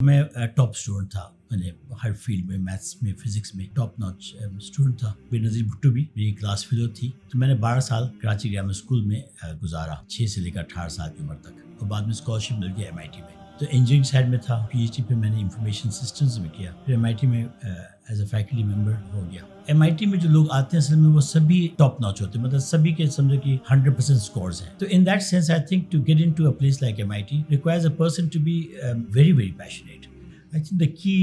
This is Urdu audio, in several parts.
میں ٹاپ اسٹوڈنٹ تھا، میں نے ہر فیلڈ میں، میتھس میں، فزکس میں ٹاپ ناچ اسٹوڈنٹ تھا. بے نظیر بھٹو بھی میری کلاس فیلو تھی. تو میں نے 12 سال کراچی گرامر اسکول میں گزارا، 6 سے لے کر 18 سال کی عمر تک، اور بعد میں اسکالرشپ مل گیا MIT میں. تو انجینئرنگ سائڈ میں تھا. PhD پہ میں نے انفارمیشن سسٹمز میں کیا، پھر MIT میں ایز اے فیکلٹی ممبر ہو گیا. MIT میں جو لوگ آتے ہیں اصل میں وہ سبھی ٹاپ ناچ ہوتے ہیں، مطلب سبھی کے سمجھو کہ 100% اسکورز ہیں. تو in that sense I think to get into a place like MIT requires a person to be very very passionate. I think the key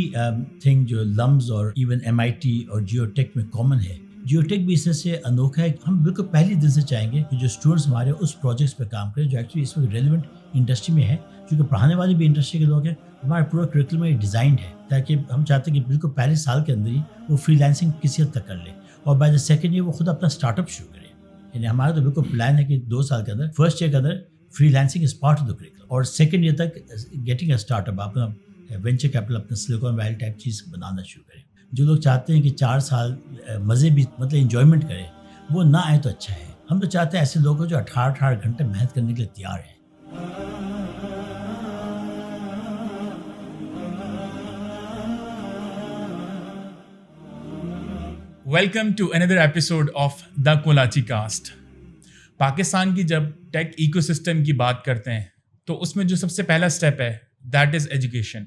thing جو لمز اور ایون MIT اور جیو ٹیک میں کامن ہے، جیو ٹیک بھی اس سے انوکھا ہے. ہم بالکل پہلی دن سے چاہیں گے کہ جو اسٹوڈنٹس ہمارے اس پروجیکٹس پہ کام کریں جو ایکچولی اس وقت ریلیونٹ انڈسٹری میں ہے، کیونکہ پڑھانے والے بھی انڈسٹری کے لوگ ہیں. ہمارا پورا کریکولم ڈیزائنڈ ہے تاکہ ہم چاہتے ہیں کہ بالکل پہلے سال کے اندر ہی وہ فری لانسنگ کسی حد تک کر لے، اور بائی دا سیکنڈ ایئر وہ خود اپنا اسٹارٹ اپ شروع کرے. یعنی ہمارا تو بالکل پلان ہے کہ 2 سال کے اندر، فرسٹ ایئر کے اندر free lancing is part of the curriculum, اور سیکنڈ ایئر تک گیٹنگ اے اسٹارٹ اپ، اپنا وینچر کیپٹل، اپنا سلیکون ویلی ٹائپ چیز بنانا شروع کریں. جو لوگ چاہتے ہیں کہ 4 سال مزے بھی مطلب انجوائمنٹ کریں، وہ نہ آئے تو اچھا ہے. ہم تو چاہتے ہیں ایسے لوگ جو 18 گھنٹے محنت کرنے کے لیے تیار ہیں. Welcome to another episode of the Kolachi cast. Pakistan کی جب ٹیک ایکو سسٹم کی بات کرتے ہیں تو اس میں جو سب سے پہلا اسٹیپ ہے دیٹ از ایجوکیشن.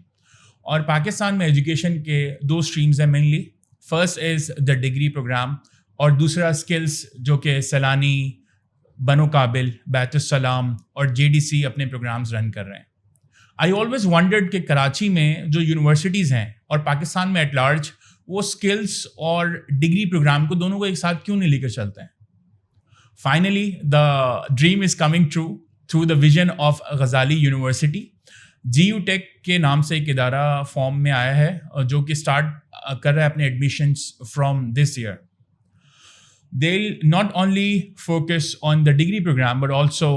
اور پاکستان میں ایجوکیشن کے 2 اسٹریمز ہیں mainly. First is the degree program اور دوسرا اسکلس، جو کہ سیلانی، بنو قابل، بیت السلام اور JDC اپنے پروگرامز رن کر رہے ہیں. آئی آلویز ونڈرڈ کہ کراچی میں جو یونیورسٹیز ہیں اور پاکستان میں ایٹ لارج، وہ اسکلس اور ڈگری پروگرام کو دونوں کو ایک ساتھ کیوں نہیں لے کر چلتے ہیں. Finally the dream is coming true through the vision of Ghazali university. GU ٹیک کے نام سے ایک ادارہ فارم میں آیا ہے جو کہ اسٹارٹ کر رہا ہے اپنے admissions from this year. They will not only focus on the degree program but also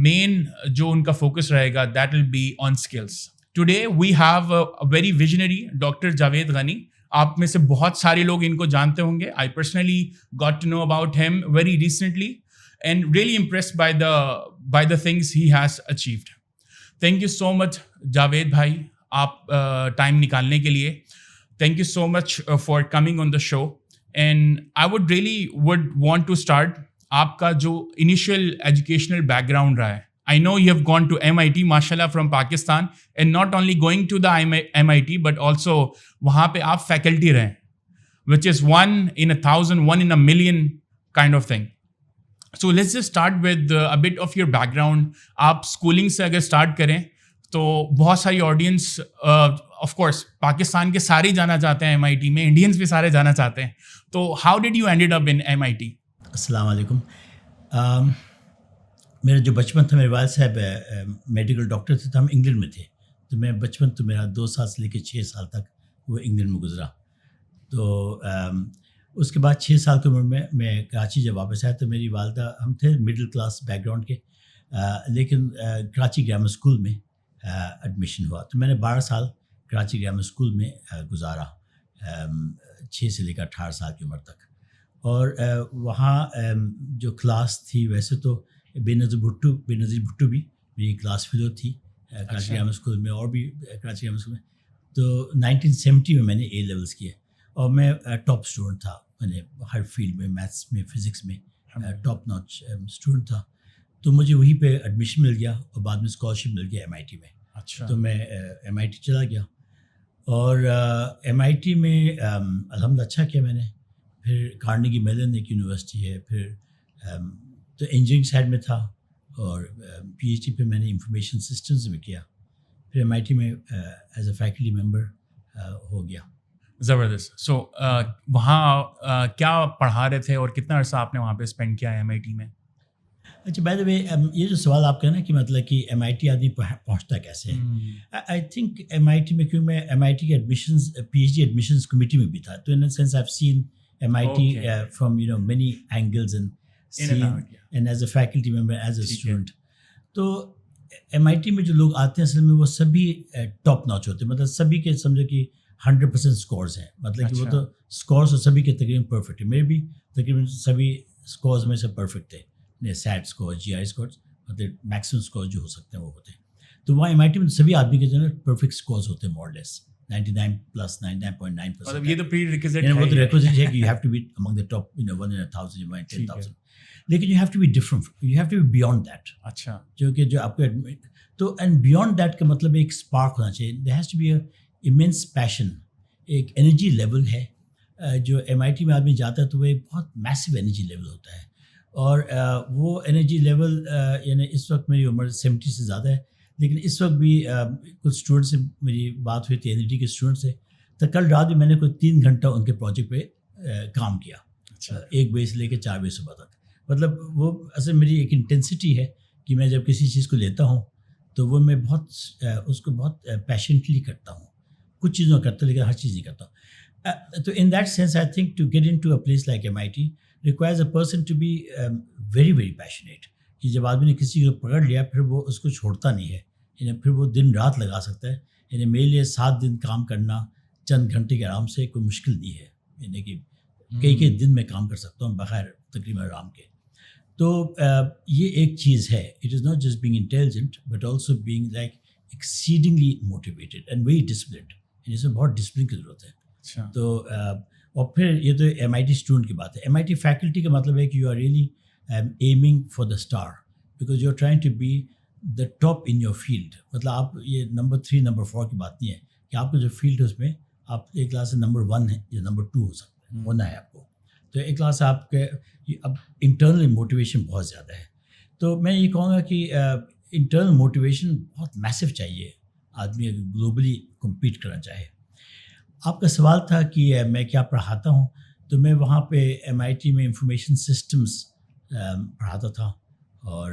مین جو ان کا فوکس رہے گا that will be on skills. Today we have a very visionary doctor Javed Ghani. آپ میں سے بہت سارے لوگ ان کو جانتے ہوں گے. I personally got to know about him very recently and really impressed by the things he has achieved. Thank you so much Javed بھائی، آپ ٹائم نکالنے کے لیے. Thank you so much for coming on the show. And I would really want to start آپ کا جو انیشیل ایجوکیشنل بیک گراؤنڈ رہا ہے. I know you have gone to MIT, mashallah, from Pakistan, and not only going to the MIT, but also وہاں پہ آپ فیکلٹی رہیں, which is 1 in 1,000, 1 in a million kind of thing. So let's just start with a bit of your background. آپ اسکولنگ سے اگر اسٹارٹ کریں تو بہت ساری آڈینس آف کورس پاکستان کے سارے جانا چاہتے ہیں MIT میں، انڈینس بھی سارے جانا چاہتے ہیں. تو how did you ended up in MIT? السلام علیکم. میرا جو بچپن تھا، میرے والد صاحب میڈیکل ڈاکٹر تھے، تو ہم انگلینڈ میں تھے. تو میں بچپن تو میرا 2 سال سے لے کے 6 سال تک وہ انگلینڈ میں گزرا. تو اس کے بعد 6 سال کی عمر میں کراچی جب واپس آیا تو میری والدہ، ہم تھے مڈل کلاس بیک گراؤنڈ کے، لیکن کراچی گرامر اسکول میں ایڈمیشن ہوا. تو میں نے 12 سال کراچی گرامر اسکول میں گزارا، 6 سے لے کر 18 سال کی عمر تک. اور وہاں جو کلاس تھی، ویسے تو بے نظیر بھٹو بھی میری کلاس فیلو تھی کراچی گرامر اسکول میں، اور بھی کراچی گرامر اسکول میں. تو 1970 میں نے A لیولس کیے، اور میں ٹاپ اسٹوڈنٹ تھا. میں نے ہر فیلڈ میں، میتھس میں، فزکس میں ٹاپ ناچ اسٹوڈنٹ تھا. تو مجھے وہیں پہ ایڈمیشن مل گیا، اور بعد میں اسکالرشپ مل گیا MIT میں. اچھا. تو میں MIT چلا گیا، اور MIT میں الحمد اچھا کیا میں نے. پھر کارنیگی میلن ایک یونیورسٹی ہے، پھر تو انجینئرنگ سائڈ میں تھا، اور PhD پہ میں نے انفارمیشن سسٹمز میں کیا. پھر MIT میں ایز اے فیکلٹی ممبر ہو گیا. زبردست. سو وہاں کیا پڑھا رہے تھے اور کتنا عرصہ آپ نے وہاں پہ اسپینڈ کیا ہے MIT میں؟ اچھا، بائی دا وے یہ جو سوال آپ کا نا کہ مطلب کہ MIT آدمی پہنچتا کیسے ہے، آئی تھنک MIT میں، کیونکہ میں MIT کے ایڈمیشنز PhD ایڈمیشنز کمیٹی میں بھی تھا، تو in a sense I have seen MIT from many angles and as a faculty member, as a student. تو MIT میں جو لوگ آتے ہیں اصل میں وہ سبھی ٹاپ ناچ ہوتے ہیں، مطلب سبھی کے سمجھو کہ 100% اسکورز ہیں. مطلب کہ وہ تو اسکورس اور سبھی کے تقریباً پرفیکٹ ہے. میرے بھی تقریباً سبھی اسکورز میں سے پرفیکٹ تھے. سیٹ اسکور، GRE اسکورس، مطلب میکسیمم اسکور جو ہو سکتے ہیں وہ ہوتے ہیں. تو وہاں MIT میں سبھی آدمی کے جو ہے پرفیکٹ اسکورس ہوتے ہیں more or less 99+99.9%. مطلب یہ تو پری ریکوزٹ وہ تو ہے ریکوزٹ ہے کہ you have to be among the top 1 in 1,000 یا 10,000. لیکن you have to be different, you have to be beyond that. اچھا جو آپ کو تو اینڈ بیونڈ دیٹ کا مطلب ایک اسپارک ہونا چاہیے. There has to be a immense passion, ایک انرجی لیول ہے. جو MIT میں آدمی جاتا ہے تو وہ ایک بہت میسو انرجی لیول ہوتا ہے, اور وہ انرجی لیول یعنی اس وقت میری عمر 70 سے زیادہ ہے, لیکن اس وقت بھی کچھ اسٹوڈنٹ سے میری بات ہوئی تھی NIT کے اسٹوڈنٹ سے, تو کل رات بھی میں نے کوئی 3 گھنٹہ ان کے پروجیکٹ پہ کام کیا, 1 بجے سے لے کے 4 بجے صبح تک. مطلب وہ اصل میری ایک انٹینسٹی ہے کہ میں جب کسی چیز کو لیتا ہوں تو وہ میں بہت اس کو بہت پیشنٹلی کرتا ہوں. کچھ چیزوں کرتا ہوں لیکن ہر چیز نہیں کرتا ہوں. تو in that sense I think to get into a place like MIT requires a person to be very very passionate, کہ جب آدمی نے کسی کو پکڑ لیا پھر وہ اس کو چھوڑتا نہیں ہے, یعنی پھر وہ دن رات لگا سکتا ہے. یعنی میرے لیے 7 دن کام کرنا چند گھنٹے کے آرام سے کوئی مشکل نہیں ہے, یعنی کہ کئی دن میں کام کر سکتا ہوں بغیر تقریباً آرام کے. تو یہ ایک چیز ہے, it is not just being intelligent but also being like exceedingly motivated and very disciplined. اس میں بہت ڈسپلن کی ضرورت ہے. تو اور پھر یہ تو MIT اسٹوڈنٹ کی بات ہے. MIT فیکلٹی کا مطلب ہے کہ you are really aiming for the star, because you are trying to be the top in your field. مطلب آپ یہ نمبر 3 نمبر 4 کی بات نہیں ہے کہ آپ کا جو فیلڈ ہے اس میں آپ ایک کلاس سے نمبر 1 ہے یا نمبر 2 ہو سکتا ہے, ہونا ہے آپ کو. تو ایک کلاس آپ کے اب انٹرنل موٹیویشن بہت زیادہ ہے. تو میں یہ کہوں گا کہ انٹرنل موٹیویشن بہت میسو چاہیے آدمی اگر گلوبلی کمپیٹ کرنا چاہے. آپ کا سوال تھا کہ میں کیا پڑھاتا ہوں, تو میں وہاں پہ MIT میں انفارمیشن سسٹمز پڑھاتا تھا, اور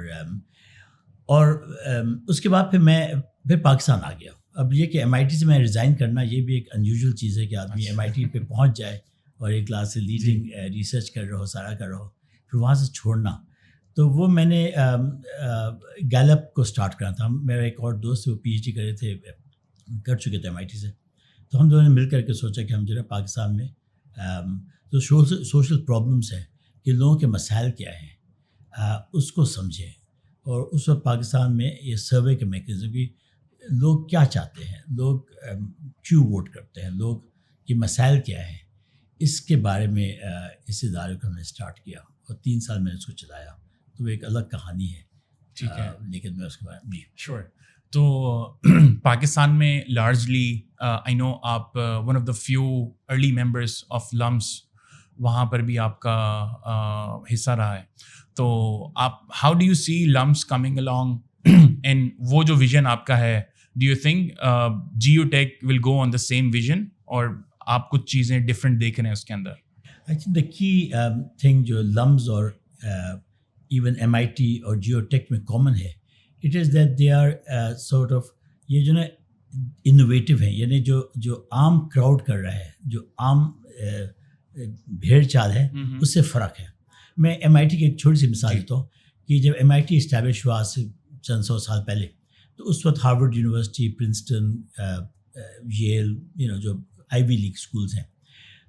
اس کے بعد پھر پاکستان آ گیا. اب یہ کہ MIT سے میں ریزائن کرنا یہ بھی ایک انیوژل چیز ہے کہ آدمی MIT پہ پہنچ جائے اور ایک کلاس سے لیڈنگ ریسرچ کر رہا ہو, سارا کر رہا ہو, پھر وہاں سے چھوڑنا. تو وہ میں نے گیلپ کو سٹارٹ کرنا تھا. میرا ایک اور دوست وہ PhD کر چکے تھے MIT سے. تو ہم دونوں نے مل کر کے سوچا کہ ہم جو ہے پاکستان میں جو سوشل پرابلمس ہیں کہ لوگوں کے مسائل کیا ہیں اس کو سمجھیں. اور اس وقت پاکستان میں یہ سروے کے میکینزم کہ لوگ کیا چاہتے ہیں, لوگ کیوں ووٹ کرتے ہیں, لوگ کے مسائل کیا ہیں, اس کے بارے میں اس ادارے کو ہم نے اسٹارٹ کیا اور 3 سال میں نے اس کو چلایا. تو وہ ایک الگ کہانی ہے, ٹھیک ہے, لیکن میں اس کے بارے میں شیور. تو پاکستان میں لارجلی آئی نو آپ one of the few early members of لمس, وہاں پر بھی آپ کا حصہ رہا ہے. تو آپ ہاؤ ڈو یو سی لمس کمنگ along اینڈ وہ جو ویژن آپ کا ہے, do you think geo tech will go on the same vision, اور آپ کچھ چیزیں ڈفرینٹ دیکھ رہے ہیں اس کے اندر؟ آئی تھنک دا کی تھنگ جو لمز اور ایون MIT اور جیو ٹیک میں کامن ہے, it is that they are sort of یہ جو نا انوویٹیو ہیں, یعنی جو عام کراؤڈ کر رہا ہے, جو عام بھیڑ چال ہے اس سے فرق ہے. میں MIT کی ایک چھوٹی سی مثال دیتا ہوں کہ جب MIT اسٹیبلش ہوا سے چند 100 سال پہلے, تو اس وقت ہارورڈ یونیورسٹی, پرنسٹن, ییل, جو آئیوی لیگ اسکولس ہیں,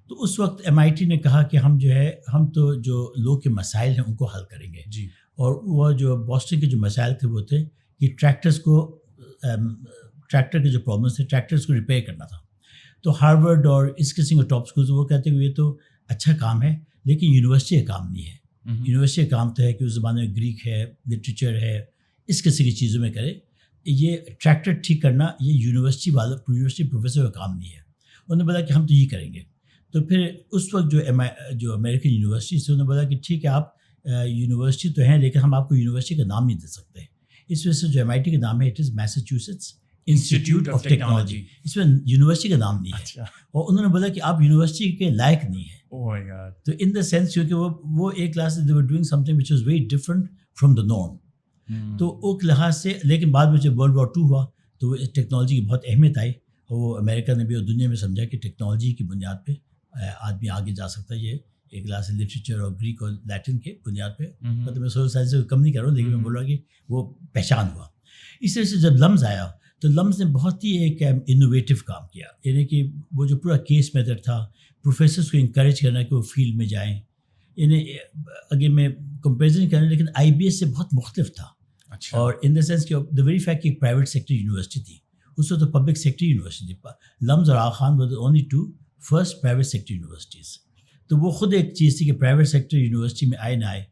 تو اس وقت MIT نے کہا کہ ہم جو ہے ہم تو جو لوگ کے مسائل ہیں ان کو حل کریں گے. جی. اور وہ جو بوسٹن کے جو مسائل تھے وہ تھے کہ ٹریکٹر کے جو پرابلمس تھے, ٹریکٹرس کو ریپیئر کرنا تھا. تو ہارورڈ اور اس قسم کے ٹاپ اسکولس وہ کہتے ہیں کہ یہ تو اچھا کام ہے لیکن یونیورسٹی کا کام نہیں ہے. یونیورسٹی کا کام تو ہے کہ اس زمانے میں گریک ہے, لٹریچر ہے, اس قسم کی چیزوں میں کرے. یہ ٹریکٹر ٹھیک کرنا یہ یونیورسٹی پروفیسر کا کام نہیں ہے. انہوں نے بولا کہ ہم تو یہ کریں گے. تو پھر اس وقت جو امریکن یونیورسٹی سے انہوں نے بولا کہ ٹھیک ہے آپ یونیورسٹی تو ہیں لیکن ہم آپ کو یونیورسٹی کا نام نہیں دے سکتے. اس وجہ سے جو MIT کا نام ہے it is Massachusetts Institute of Technology, اس میں یونیورسٹی کا نام نہیں ہے. اور انہوں نے بولا کہ آپ یونیورسٹی کے لائق نہیں ہیں. تو ان دا سینس کیونکہ وہ ایک class they were doing some thing which was very different from the norm. تو ایک لحاظ سے, لیکن بعد میں جب World War II ہوا تو ٹیکنالوجی کی بہت اہمیت آئی, اور وہ امریکہ نے بھی اور دنیا میں سمجھا کہ ٹیکنالوجی کی بنیاد پہ آدمی آگے جا سکتا ہے. یہ ایک کلاس لٹریچر اور گریک اور لیٹن کے بنیاد پہ, مطلب میں سوشل سائنس سے کم نہیں کر رہا ہوں, لیکن میں بول رہا کہ وہ پہچان ہوا. اس طرح سے جب لمز آیا تو لمز نے بہت ہی ایک انوویٹیو کام کیا, یعنی کہ وہ جو پورا کیس میتھڈ تھا, پروفیسرس کو انکریج کرنا کہ وہ فیلڈ میں جائیں. یعنی اگر میں کمپیریزن کریں لیکن IBS سے بہت مختلف تھا. اچھا. اور ان دا سینس کہ دا ویری فیکٹ کہ ایک پرائیویٹ سیکٹر یونیورسٹی تھی, اس وقت تو پبلک سیکٹر یونیورسٹی تھی. لمز اور Aga Khan were the only two first private sector universities. تو وہ خود ایک چیز تھی کہ پرائیویٹ سیکٹر یونیورسٹی میں آئے نہ آئے,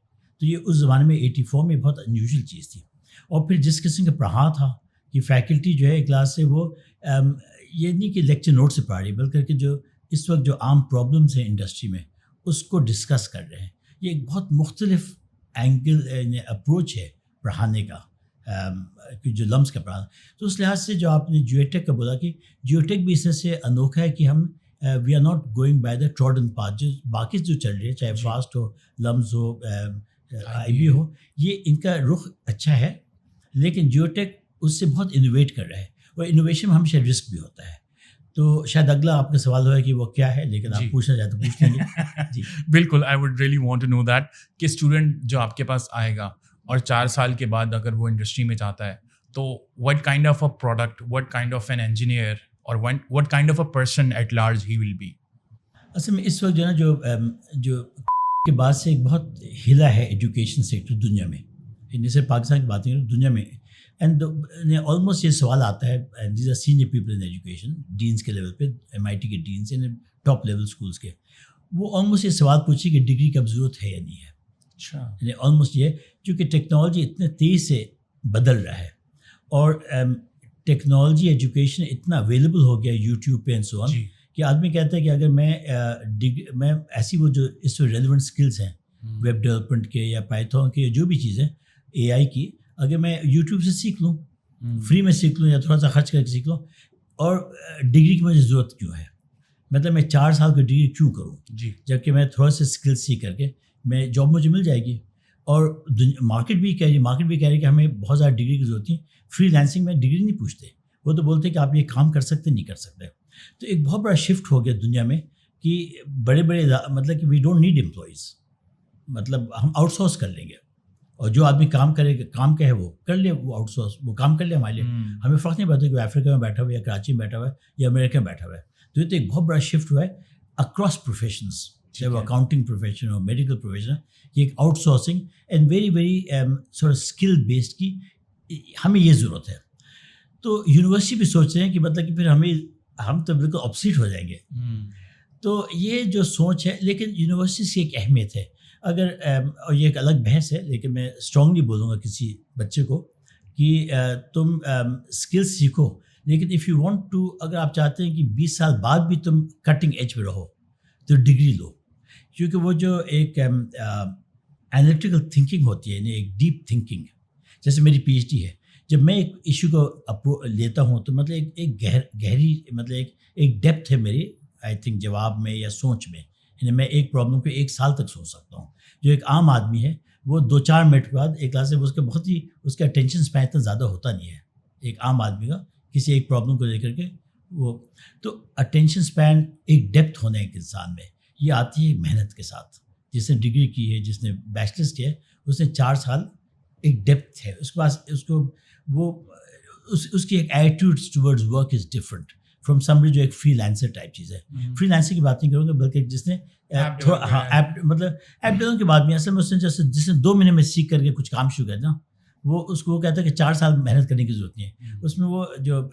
تو یہ اس زمانے میں 84 میں بہت انیوژل چیز تھی. اور پھر جس قسم کا پڑھا تھا کہ فیکلٹی جو ہے کلاس سے وہ یہ نہیں کہ لیکچر نوٹ سے پڑھ رہی, بلکہ کہ جو اس وقت جو عام پرابلمس ہیں انڈسٹری میں اس کو ڈسکس کر رہے ہیں. یہ ایک بہت مختلف اینگل اپروچ ہے پڑھانے کا, کہ جو لمس کا پڑھانا. تو اس لحاظ سے جو آپ نے جیو ٹیک کا بولا کہ جیو ٹیک بھی اس طرح سے انوکھا ہے کہ ہم we are not going by the trodden path. جو باقی جو چل رہی ہے چاہے فاسٹ ہو, لمز ہو, آئی بی ہو, یہ ان کا رخ اچھا ہے, لیکن جیو ٹیک اس سے بہت انوویٹ کر رہا ہے, اور انوویشن میں ہمیشہ رسک بھی ہوتا ہے. تو شاید اگلا آپ کا سوال ہوگا کہ وہ کیا ہے, لیکن آپ پوچھنا چاہتے پوچھ لیں گے. جی بالکل, I would really want to know that کہ اسٹوڈنٹ جو آپ کے پاس آئے گا اور 4 سال کے بعد اگر وہ انڈسٹری میں جاتا ہے تو what kind of a product, what kind of an engineer اور what kind of a person at large he will be. اصل میں اس وقت جو ہے نا جو کے بعد سے ایک بہت ہلا ہے ایجوکیشن سیکٹر دنیا میں, ان سے پاکستان کی بات نہیں دنیا میں. اینڈ آلموسٹ یہ سوال آتا ہے, these are senior people in education, deans کے لیول پہ, MIT کے ڈینس, ٹاپ لیول اسکولس کے, وہ آلموسٹ یہ سوال پوچھے کہ ڈگری کی اب ضرورت ہے یا نہیں ہے. اچھا, آلموسٹ یہ چونکہ ٹیکنالوجی اتنے تیز سے بدل رہا ہے, اور ٹیکنالوجی ایجوکیشن اتنا اویلیبل ہو گیا یوٹیوب پہ اینڈ سو آن, کہ آدمی کہتا ہے کہ اگر میں ایسی وہ جو اس میں ریلیونٹ اسکلس ہیں ویب ڈیولپمنٹ کے یا پائتھون کے جو بھی چیزیں AI کی, اگر میں یوٹیوب سے سیکھ لوں, فری میں سیکھ لوں یا تھوڑا سا خرچ کر کے سیکھ لوں, اور ڈگری کی مجھے ضرورت کیوں ہے, مطلب میں 4 سال کی ڈگری کیوں کروں, جبکہ میں تھوڑا سا اسکل سیکھ کر کے میں جاب مجھے مل جائے گی. اور مارکیٹ بھی کہہ رہی ہے کہ ہمیں بہت زیادہ ڈگری کی ضرورت ہے. فری لینسنگ میں ڈگری نہیں پوچھتے, وہ تو بولتے کہ آپ یہ کام کر سکتے نہیں کر سکتے. تو ایک بہت بڑا شفٹ ہو گیا دنیا میں کہ بڑے مطلب کہ وی ڈونٹ نیڈ امپلائیز, مطلب ہم آؤٹ سورس کر لیں گے, اور جو آدمی کام کرے گا, کام کا ہے وہ کر لے, وہ آؤٹ سورس وہ کام کر لے ہمارے لیے. ہمیں فرق نہیں پڑتا کہ وہ افریقہ میں بیٹھا ہوا ہے یا کراچی میں بیٹھا ہوا ہے یا امریکہ میں بیٹھا ہوا ہے. تو یہ تو ایک بہت بڑا شفٹ ہوا ہے اکراس پروفیشنس, چاہے وہ اکاؤنٹنگ پروفیشن ہو, میڈیکل پروفیشن, یہ ایک out sourcing and very skill based کی ہمیں یہ ضرورت ہے. تو یونیورسٹی بھی سوچ رہے ہیں کہ مطلب کہ پھر ہم تو بالکل اپسیٹ ہو جائیں گے. تو یہ جو سوچ ہے, لیکن یونیورسٹی کی ایک اہمیت ہے. اگر اور یہ ایک الگ بحث ہے, لیکن میں اسٹرانگلی بولوں گا کسی بچے کو کہ تم اسکلس سیکھو, لیکن اف یو وانٹ ٹو, اگر آپ چاہتے ہیں کہ 20 سال بعد بھی تم کٹنگ ایج پہ رہو تو ڈگری لو. کیونکہ وہ جو ایک انالیٹیکل تھنکنگ ہوتی ہے, یعنی ایک ڈیپ تھنکنگ, جیسے میری PhD ہے, جب میں ایک ایشو کو لیتا ہوں تو مطلب ایک گہری مطلب ایک ڈیپتھ ہے میری آئی تھنک جواب میں یا سوچ میں. یعنی میں ایک پرابلم کو 1 سال تک سوچ سکتا ہوں, جو ایک عام آدمی ہے وہ 2-4 منٹ کے بعد ایک کلاس سے اس کا بہت ہی اس کا اٹینشن اسپین اتنا زیادہ ہوتا نہیں ہے ایک عام آدمی کا کسی ایک پرابلم کو لے کر کے. وہ تو اٹینشن اسپین ایک ڈیپتھ ہونا ہے ایک انسان میں, یہ آتی ہے محنت کے ساتھ. جس نے ڈگری کی ہے, جس نے بیچلرس کیا ہے, اس نے 4 سال ایک ڈیپتھ ہے اس کے پاس, اس کو وہ اس کی ایک attitude towards work is different from somebody جو ایک فری لینسر ٹائپ چیز ہے. فری لینسر کی بات نہیں کروں گا, بلکہ جس نے مطلب ایپ ڈیولپمنٹ کی بات نہیں, اصل میں اس نے جس نے 2 مہینے میں سیکھ کر کے کچھ کام شروع کیا نا, وہ اس کو وہ کہتا ہے کہ 4 سال محنت کرنے کی ضرورت نہیں ہے. اس میں وہ جو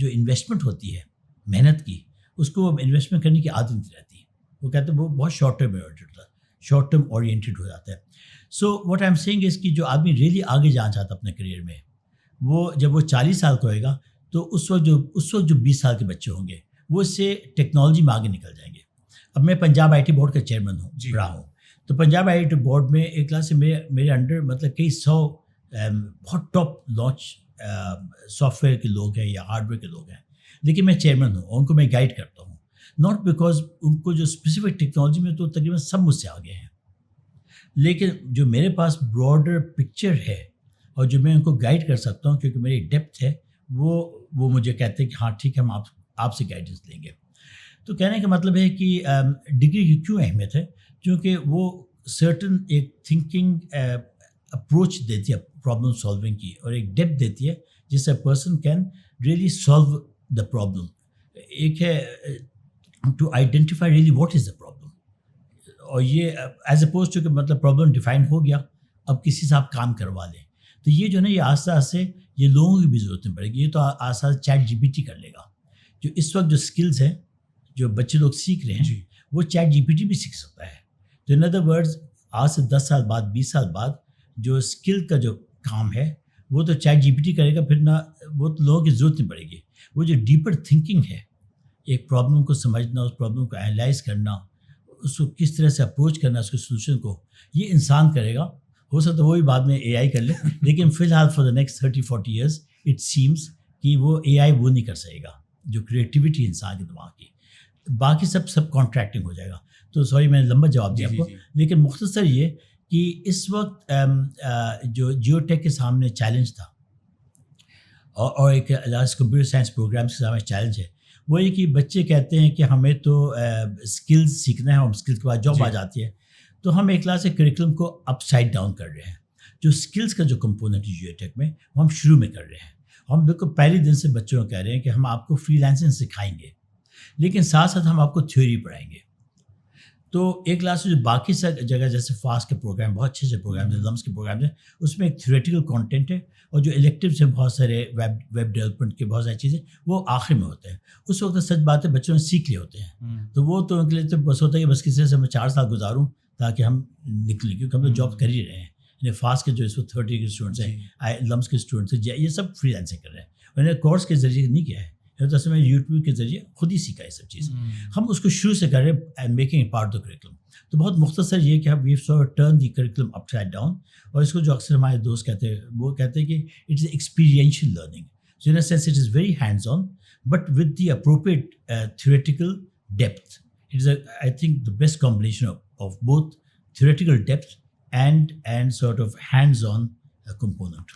انویسٹمنٹ ہوتی ہے محنت کی, اس کو انویسٹمنٹ کرنے کی عادت نہیں رہتی. وہ کہتے ہیں وہ بہت شارٹ ٹرم اورینٹیڈ ہو جاتا ہے. So what I am seeing اس کی جو آدمی ریئلی آگے جانا چاہتا ہے اپنے کریئر میں, وہ جب وہ 40 سال کا ہوئے گا تو اس وقت جو 20 سال کے بچے ہوں گے وہ اس سے ٹیکنالوجی میں آگے نکل جائیں گے. اب میں پنجاب IT بورڈ کا چیئرمین رہا ہوں, تو پنجاب IT بورڈ میں ایک کلاس سے میرے انڈر مطلب کئی 100 بہت ٹاپ لانچ سافٹ ویئر کے لوگ ہیں یا ہارڈ ویئر کے لوگ ہیں, لیکن میں چیئرمین ہوں, ان کو میں گائڈ کرتا ہوں. ناٹ بیکاز ان کو جو اسپیسیفک ٹیکنالوجی میں تو تقریباً سب مجھ سے آگے ہیں, لیکن جو میرے پاس براڈر پکچر ہے اور جو میں ان کو گائڈ کر سکتا ہوں کیونکہ میری ڈیپتھ ہے, وہ مجھے کہتے ہیں کہ ہاں ٹھیک ہے ہم آپ سے گائیڈنس لیں گے. تو کہنے کا مطلب ہے کہ ڈگری کی کیوں اہمیت ہے, کیونکہ وہ سرٹن ایک تھنکنگ اپروچ دیتی ہے پرابلم سالونگ کی, اور ایک ڈیپتھ دیتی ہے جس سے person can really solve the problem. ایک ہے to identify really what is the problem, اور یہ ایز اپوز ٹو کہ مطلب پرابلم ڈیفائن ہو گیا, اب کسی سے آپ کام کروا لیں. تو یہ جو ہے نا یہ آہستہ آہستہ یہ لوگوں کی بھی ضرورتیں پڑے گی. یہ تو آسان چیٹ جی پی ٹی کر لے گا. جو اس وقت جو اسکلز ہیں جو بچے لوگ سیکھ رہے ہیں وہ چیٹ جی پی ٹی بھی سیکھ سکتا ہے. تو ان ادر ورڈز آج سے 10 سال بعد 20 سال بعد جو اسکل کا جو کام ہے وہ تو چیٹ جی پی ٹی کرے گا. پھر نہ وہ لوگوں کی ضرورت نہیں پڑے گی. وہ جو ڈیپر تھنکنگ ہے, ایک پرابلم کو سمجھنا, اس پرابلم کو انالائز کرنا, اس کو کس طرح سے اپروچ کرنا اس کے سولوشن کو, یہ انسان کرے گا. ہو سکتا ہے وہ بھی بعد میں اے آئی کر لے, لیکن فی الحال for the next 30-40 years it seems کہ وہ اے آئی وہ نہیں کر سکے گا جو کریٹیوٹی انسان کے دماغ کی. باقی سب کانٹریکٹنگ ہو جائے گا. تو سوری میں نے لمبا جواب دیا آپ کو, لیکن مختصر یہ کہ اس وقت جو جیو ٹیک کے سامنے چیلنج تھا اور ایک کمپیوٹر سائنس پروگرامس کے سامنے چیلنج ہے, وہ یہ کہ بچے کہتے ہیں کہ ہمیں تو اسکلز سیکھنا ہے, اور اسکلز کے بعد جاب آ جاتی ہے. تو ہم ایک کلاس سے کریکولم کو اپ سائڈ ڈاؤن کر رہے ہیں. جو اسکلز کا جو کمپوننٹ ہے جیو ٹیک میں وہ ہم شروع میں کر رہے ہیں. ہم بالکل پہلے دن سے بچوں کو کہہ رہے ہیں کہ ہم آپ کو فری لانسنگ سکھائیں گے, لیکن ساتھ ساتھ ہم آپ کو تھیوری پڑھائیں گے. تو ایک کلاس میں جو باقی جگہ جیسے فاسٹ کے پروگرام, بہت اچھے پروگرام ہیں, لمس کے پروگرام ہیں, اس میں ایک تھیوریٹیکل کانٹینٹ ہے, اور جو الیکٹیوز ہیں بہت سارے ویب ڈیولپمنٹ کے بہت ساری چیزیں وہ آخر میں ہوتے ہیں. اس وقت سچ بات ہے بچوں نے سیکھ لیے ہوتے ہیں, تو وہ تو ان کے لیے تو بس ہوتا ہے کہ بس کسی سے میں 4 سال گزاروں تاکہ ہم نکلیں, کیونکہ ہم لوگ جاب کر ہی رہے ہیں. یعنی فاسٹ کے جو اس وقت 30 کے اسٹوڈنٹس ہیں, لمس کے اسٹوڈنٹس ہیں, یہ سب فری لانسنگ کر رہے ہیں. انہوں نے کورس کے ذریعے نہیں کیا ہے, اصل میں یوٹیوب کے ذریعے خود ہی سیکھا یہ سب چیز. ہم اس کو شروع سے کر رہے ہیں, making a part of the curriculum. تو بہت مختصر یہ کہ we have turn the curriculum upside down, اور اس کو جو اکثر ہمارے دوست کہتے ہیں وہ کہتے ہیں کہ it is experiential learning. So in a sense it is very hands on but with the appropriate theoretical depth. It is I think the best combination of both theoretical depth and sort of hands on component.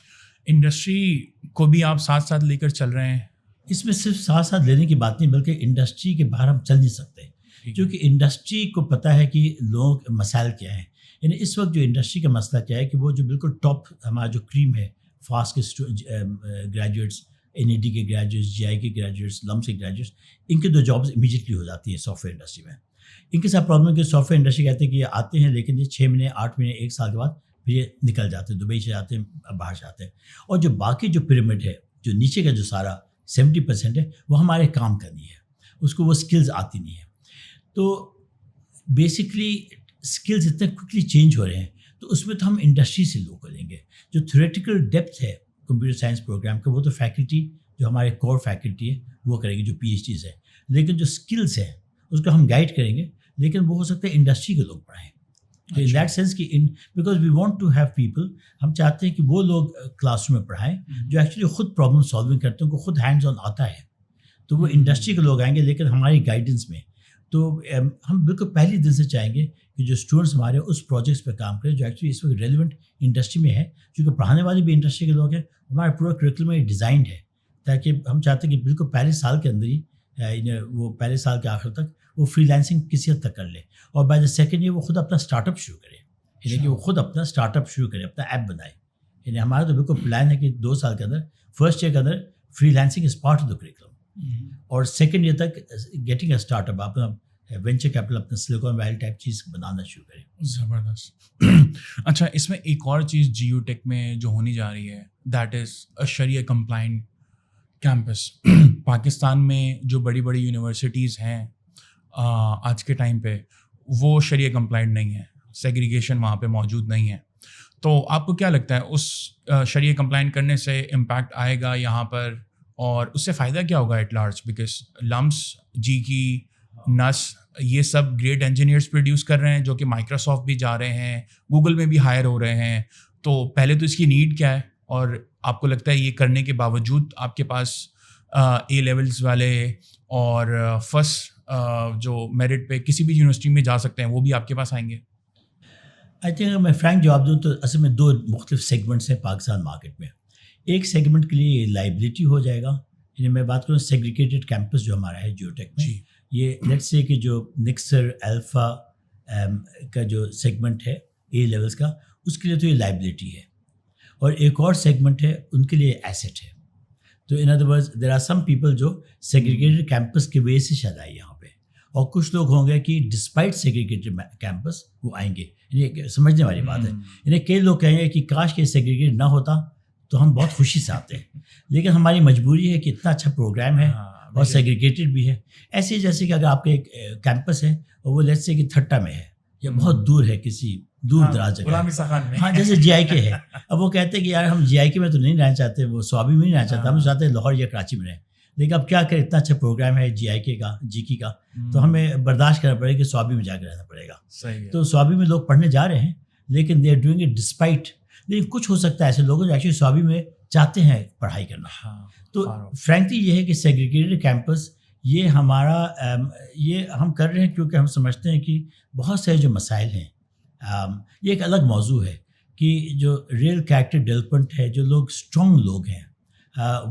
Industry کو بھی آپ ساتھ ساتھ لے کر چل رہے ہیں؟ اس میں صرف ساتھ ساتھ لینے کی بات نہیں, بلکہ انڈسٹری کے باہر ہم چل نہیں سکتے, کیونکہ انڈسٹری کو پتہ ہے کہ لوگوں کے مسائل کیا ہیں. یعنی اس وقت جو انڈسٹری کا مسئلہ کیا ہے کہ وہ جو بالکل ٹاپ ہمارا جو کریم ہے, فاسٹ کے گریجویٹس, این ای ڈی کے گریجویٹس, جی آئی کے گریجویٹس, لمس کے گریجویٹس, ان کے 2 جابس امیجیٹلی ہو جاتی ہیں سافٹ ویئر انڈسٹری میں. ان کے ساتھ پرابلم ہے کہ سافٹ ویئر انڈسٹری کہتے ہیں کہ یہ آتے ہیں لیکن یہ 6 مہینے 8 مہینے 1 سال کے بعد پھر یہ نکل جاتے ہیں, دبئی سے جاتے ہیں, باہر جاتے ہیں. اور جو باقی جو پیرامڈ ہے, جو نیچے کا جو سارا 70% ہے, وہ ہمارے کام کا نہیں ہے, اس کو وہ اسکلز آتی نہیں ہے. تو بیسکلی اسکلز اتنے کوئکلی چینج ہو رہے ہیں, تو اس میں تو ہم انڈسٹری سے لوگ کریں گے. جو تھیوریٹیکل ڈیپتھ ہے کمپیوٹر سائنس پروگرام کا وہ تو فیکلٹی جو ہمارے کور فیکلٹی ہے وہ کریں گے, جو پی ایچ ڈیز ہے. لیکن جو اسکلز ہیں اس کو ہم گائڈ کریں گے, لیکن وہ ہو سکتا ہے انڈسٹری کے لوگ پڑھائیں. تو ان دیٹ سینس کہ because we want to have people, ہم چاہتے ہیں کہ وہ لوگ کلاس روم میں پڑھائیں جو ایکچولی خود پرابلم سالونگ کرتے ہیں, ان کو خود ہینڈز آن آتا ہے. تو وہ انڈسٹری کے لوگ آئیں گے لیکن ہماری گائیڈنس میں. تو ہم بالکل پہلی دن سے چاہیں گے کہ جو اسٹوڈنٹس ہمارے اس پروجیکٹس پہ کام کریں جو ایکچولی اس وقت ریلیونٹ انڈسٹری میں ہے, کیونکہ پڑھانے والے بھی انڈسٹری کے لوگ ہیں. ہمارا پورا کریکولم میں ڈیزائنڈ ہے تاکہ ہم چاہتے ہیں کہ بالکل پہلے سال کے اندر ہی وہ پہلے سال کے آخر تک وہ فری لانسنگ کسی حد تک کر لے, اور بائی دا سیکنڈ ایئر وہ خود اپنا اسٹارٹ اپ شروع کرے. یعنی کہ وہ خود اپنا اسٹارٹ اپ شروع کرے, اپنا ایپ بنائے. یعنی ہمارا تو بالکل پلان ہے کہ 2 سال کے اندر, فرسٹ ایئر کے اندر free lancing is part of the curriculum, اور سیکنڈ ایئر تک گیٹنگ اے اسٹارٹ اپ, اپنا وینچر کیپٹل, اپنا سلیکون ویلی ٹائپ چیز بنانا شروع کریں. زبردست. اچھا, اس میں ایک اور چیز جیو ٹیک میں جو ہونی جا رہی ہے that is a sharia compliant campus. Pakistan میں جو بڑی بڑی یونیورسٹیز ہیں آج کے ٹائم پہ وہ شریعہ کمپلائنٹ نہیں ہے, سیگریگیشن وہاں پہ موجود نہیں ہے. تو آپ کو کیا لگتا ہے اس شریعہ کمپلائنٹ کرنے سے امپیکٹ آئے گا یہاں پر, اور اس سے فائدہ کیا ہوگا ایٹ لارج؟ بیکاز لمس, جی کی, نس, یہ سب گریٹ انجینئرس پروڈیوس کر رہے ہیں جو کہ مائکروسافٹ بھی جا رہے ہیں, گوگل میں بھی ہائر ہو رہے ہیں. تو پہلے تو اس کی نیڈ کیا ہے, اور آپ کو لگتا ہے یہ کرنے کے باوجود آپ کے پاس اے لیولز والے اور فرسٹ جو میرٹ پہ کسی بھی یونیورسٹی میں جا سکتے ہیں وہ بھی آپ کے پاس آئیں گے؟ آئی تھنک اگر میں فرینک جواب دوں تو اصل میں 2 مختلف سیگمنٹس ہیں پاکستان مارکیٹ میں. ایک سیگمنٹ کے لیے لائبلٹی ہو جائے گا, یعنی میں بات کروں سیگریگیٹڈ کیمپس جو ہمارا ہے جیو ٹیک میں, یہ لیٹس سے کہ جو نکسر الفا کا جو سیگمنٹ ہے اے لیولس کا, اس کے لیے تو یہ لائبلٹی ہے. اور ایک اور سیگمنٹ ہے ان کے لیے ایسٹ ہے. تو in other words there are some people جو سیگریگیٹڈ کیمپس کی وجہ سے شاید آئے یہاں پہ, اور کچھ لوگ ہوں گے کہ ڈسپائٹ سیگریگیٹڈ کیمپس وہ آئیں گے. یعنی سمجھنے والی بات ہے. یعنی کئی لوگ کہیں گے کہ کاش کہ سیگریگیٹ نہ ہوتا تو ہم بہت خوشی سے آتے ہیں. لیکن ہماری مجبوری ہے کہ اتنا اچھا پروگرام ہے اور سیگریگیٹڈ بھی ہے. ایسے جیسے کہ اگر آپ کا ایک کیمپس ہے اور وہ لیٹس سے کہ تھٹا میں ہے یا بہت دور ہے کسی دور دراز جگہ, ہاں جیسے جی آئی کے ہے, اب وہ کہتے ہیں کہ یار ہم جی آئی کے میں تو نہیں رہنا چاہتے, وہ سوابی میں نہیں رہنا چاہتے, ہم چاہتے ہیں لاہور یا کراچی میں رہیں. لیکن اب کیا کریں, اتنا اچھا پروگرام ہے جی آئی کے کا, جی کی کا, تو ہمیں برداشت کرنا پڑے گا کہ سوابی میں جا کے رہنا پڑے گا. تو سوابی میں لوگ پڑھنے جا رہے ہیں لیکن they are doing it despite. لیکن کچھ ہو سکتا ہے ایسے لوگ جو ایکچولی سوابی میں چاہتے ہیں پڑھائی کرنا. تو فرینکلی یہ ہے کہ سیگریگیٹڈ کیمپس یہ ہمارا یہ ہم کر رہے ہیں کیونکہ ہم سمجھتے ہیں کہ بہت سے جو مسائل ہیں, یہ ایک الگ موضوع ہے کہ جو ریئل کریکٹر ڈیولپمنٹ ہے, جو لوگ اسٹرانگ لوگ ہیں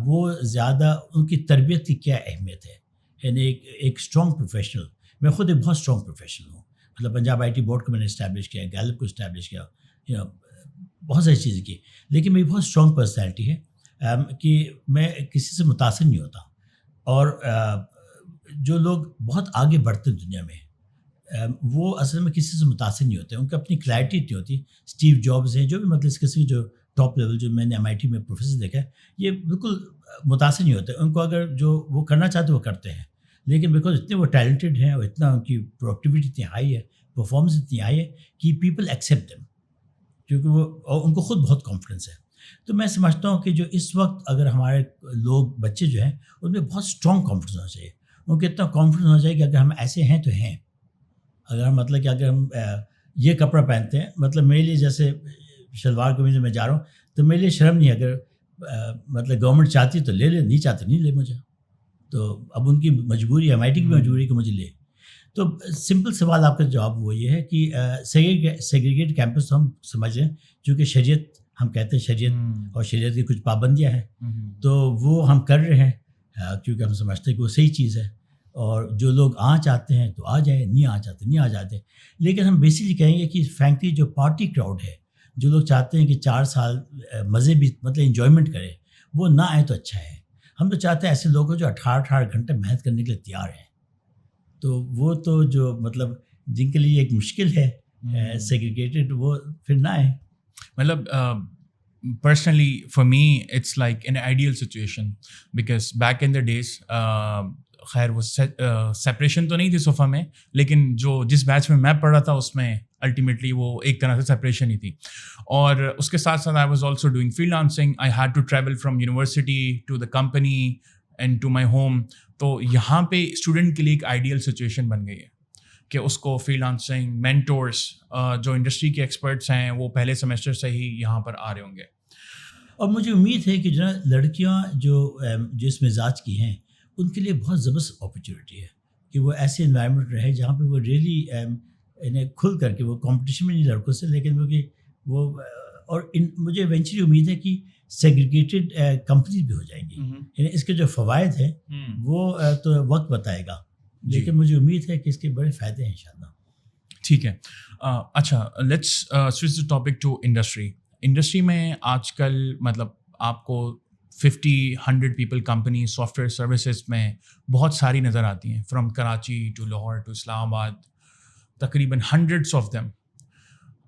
وہ زیادہ ان کی تربیت کی کیا اہمیت ہے. یعنی ایک اسٹرانگ پروفیشنل, میں خود ایک بہت اسٹرانگ پروفیشنل ہوں, مطلب پنجاب آئی ٹی بورڈ کو میں نے اسٹیبلش کیا, گیلپ کو اسٹیبلش کیا, بہت ساری چیزیں کی. لیکن میری بہت اسٹرانگ پرسنالٹی ہے کہ میں کسی سے متاثر نہیں ہوتا. اور جو لوگ بہت آگے بڑھتے ہیں دنیا میں وہ اصل میں کسی سے متاثر نہیں ہوتے, ان کی اپنی کلیئرٹی نہیں ہوتی. اسٹیو جابز ہیں, جو بھی مطلب اس قسم کے جو ٹاپ لیول جو میں نے ایم آئی ٹی میں پروفیسر دیکھا ہے, یہ بالکل متاثر نہیں ہوتے. ان کو اگر جو وہ کرنا چاہتے وہ کرتے ہیں, لیکن بیکاز اتنے وہ ٹیلنٹڈ ہیں اور اتنا ان کی پروڈکٹیوٹی اتنی ہائی ہے, پرفارمنس اتنی ہائی ہے کہ پیپل ایکسیپٹ دیم, کیونکہ وہ اور ان کو خود بہت کانفیڈنس ہے. تو میں سمجھتا ہوں کہ جو اس وقت اگر ہمارے لوگ بچے جو ہیں ان میں بہت اسٹرانگ کانفیڈنس ہونا چاہیے. ان کو اتنا کانفیڈنس ہونا چاہیے کہ اگر ہم ایسے ہیں تو ہیں. اگر ہم مطلب کہ اگر ہم یہ کپڑا پہنتے ہیں, مطلب میرے لیے جیسے شلوار قمیض میں جا رہا ہوں تو میرے لیے شرم نہیں, اگر مطلب گورنمنٹ چاہتی تو لے لے, نہیں چاہتے نہیں لے مجھے. تو اب ان کی مجبوری ہے, ایم آئی ٹی کی مجبوری ہے کہ مجھے لے. تو سمپل سوال آپ کا جواب وہ یہ ہے کہ سیگریگیٹ کیمپس ہم سمجھ رہے ہیں, چونکہ شریعت ہم کہتے ہیں شریعت اور شریعت کی کچھ پابندیاں ہیں, تو وہ ہم کر رہے ہیں کیونکہ ہم سمجھتے ہیں کہ وہ صحیح چیز ہے. اور جو لوگ چاہتے ہیں تو آ جائیں, نہیں چاہتے نہیں آ جاتے. لیکن ہم بیسکلی کہیں گے کہ فرینکلی جو پارٹی کراؤڈ ہے, جو لوگ چاہتے ہیں کہ 4 سال مزے بھی مطلب انجوائمنٹ کرے, وہ نہ آئے تو اچھا ہے. ہم تو چاہتے ہیں ایسے لوگ ہو جو 18 گھنٹے محنت کرنے کے لیے تیار ہیں. تو وہ تو جو مطلب جن کے لیے ایک مشکل ہے سیگریگیٹڈ, وہ پھر نہ آئیں. مطلب personally for me it's like an ideal situation because back in the days خیر وہ سیپریشن تو نہیں تھی صفحہ میں, لیکن جس بیچ میں پڑھ رہا تھا اس میں الٹیمیٹلی وہ ایک طرح سے سیپریشن ہی تھی. اور اس کے ساتھ ساتھ I was also doing freelancing. I had to travel from university to the company and to my home. تو یہاں پہ اسٹوڈنٹ کے لیے ایک آئیڈیل سچویشن بن گئی ہے کہ اس کو فری لانسنگ مینٹورس جو انڈسٹری کے ایکسپرٹس ہیں وہ پہلے سیمسٹر سے ہی یہاں پر آ رہے ہوں گے. اور مجھے امید ہے کہ جو لڑکیاں جو اس مزاج کی ہیں ان کے لیے بہت زبردست اپرچونیٹی ہے کہ وہ ایسے انوائرمنٹ رہے جہاں پہ وہ ریئلی انہیں کھل کر کے, وہ کمپٹیشن میں نہیں لڑکوں سے, لیکن وہ اور مجھے ایونچولی امید ہے کہ سیگریگیٹڈ کمپنیز بھی ہو جائیں گی. یعنی اس کے جو فوائد ہیں وہ تو وقت بتائے گا, لیکن مجھے امید ہے کہ اس کے بڑے فائدے ہیں انشاءاللہ. ٹھیک ہے. اچھا, let's switch the topic to industry. Industry میں آج کل مطلب آپ کو 50-100 people company software services میں بہت ساری نظر آتی ہیں, from Karachi to Lahore to Islamabad, تقریباً ہنڈریڈس آف دیم.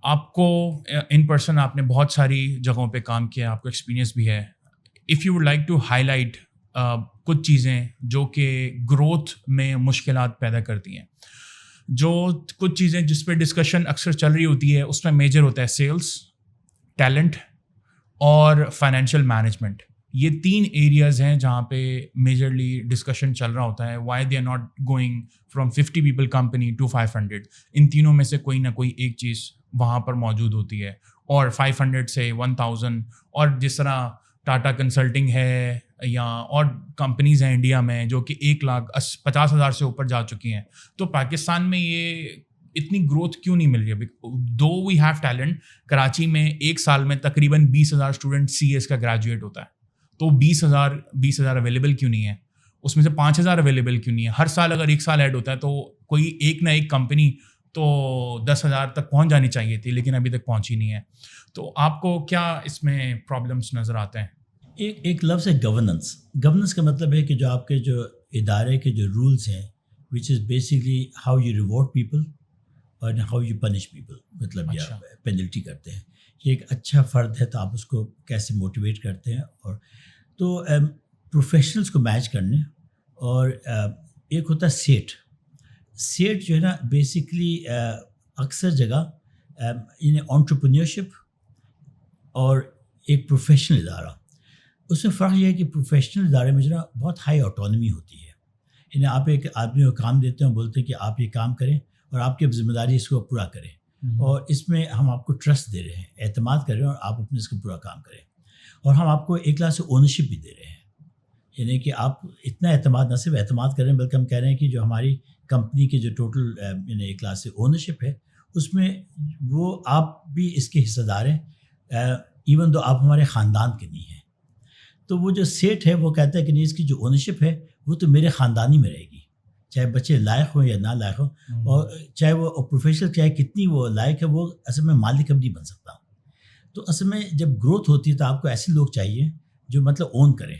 آپ کو ان پرسن آپ نے بہت ساری جگہوں پہ کام کیا, آپ کو ایکسپیرینس بھی ہے. If you would like to highlight کچھ چیزیں جو کہ گروتھ میں مشکلات پیدا کرتی ہیں, جو کچھ چیزیں جس پہ ڈسکشن اکثر چل رہی ہوتی ہے, اس میں میجر ہوتا ہے سیلس, ٹیلنٹ اور فائنینشیل مینجمنٹ. یہ 3 ایریاز ہیں جہاں پہ میجرلی ڈسکشن چل رہا ہوتا ہے. Why they are not going from 50 people company to 500. ان تینوں میں سے کوئی نہ کوئی ایک چیز وہاں پر موجود ہوتی ہے, اور 500 سے 1000. اور جس طرح ٹاٹا کنسلٹنگ ہے یا اور کمپنیز ہیں انڈیا میں جو کہ 1,50,000 سے اوپر جا چکی ہیں, تو پاکستان میں یہ اتنی گروتھ کیوں نہیں مل رہی ہے؟ دو وی ہیو ٹیلنٹ. کراچی میں ایک سال میں تقریباً 20,000 اسٹوڈنٹ سی ایس کا گریجویٹ ہوتا ہے, تو 20,000 اویلیبل کیوں نہیں ہے؟ اس میں سے 5,000 اویلیبل کیوں نہیں ہے؟ ہر سال اگر ایک سال ایڈ ہوتا ہے تو کوئی ایک نہ ایک کمپنی تو 10,000 تک پہنچ جانی چاہیے تھی, لیکن ابھی تک پہنچی نہیں ہے. تو آپ کو کیا اس میں پرابلمس نظر آتے ہیں؟ ایک لفظ ہے گورننس. گورننس کا مطلب ہے کہ جو آپ کے جو ادارے کے جو رولز ہیں, which is basically how you reward people اور ہاؤ یو پنش پیپل, مطلب یا پینلٹی کرتے ہیں. کہ ایک اچھا فرد ہے تو آپ اس کو کیسے موٹیویٹ کرتے ہیں. اور تو پروفیشنلس کو میچ کرنے, اور ایک ہوتا ہے سیٹ جو ہے نا بیسکلی اکثر جگہ یعنی انٹرپرینیورشپ اور ایک پروفیشنل ادارہ, اس میں فرق یہ ہے کہ پروفیشنل ادارے میں جو نا بہت ہائی آٹونومی ہوتی ہے. یعنی آپ ایک آدمی کو کام دیتے ہیں, بولتے ہیں کہ آپ یہ کام کریں اور آپ کی ذمہ داری اس کو پورا کریں, اور اس میں ہم آپ کو ٹرسٹ دے رہے ہیں, اعتماد کر رہے ہیں, اور آپ اپنے اس کو پورا کام کریں, اور ہم آپ کو ایک طرح سے اونرشپ بھی دے رہے ہیں. یعنی کہ آپ اتنا اعتماد, نہ صرف اعتماد کر رہے ہیں بلکہ ہم کہہ رہے ہیں کہ جو ہماری کمپنی کی جو ٹوٹل یعنی ایک طرح سے اونرشپ ہے اس میں وہ آپ بھی اس کے حصہ دار ہیں, ایون دو آپ ہمارے خاندان کے نہیں ہیں. تو وہ جو سیٹ ہے وہ کہتا ہے کہ نہیں, اس کی جو اونرشپ ہے وہ تو میرے خاندانی میں رہے گی, چاہے بچے لائق ہوں یا نہ لائق ہوں, اور چاہے وہ پروفیشنل چاہے کتنی وہ لائق ہے, وہ اصل میں مالک اب نہیں بن سکتا. تو اصل میں جب گروتھ ہوتی ہے تو آپ کو ایسے لوگ چاہیے جو مطلب اون کریں.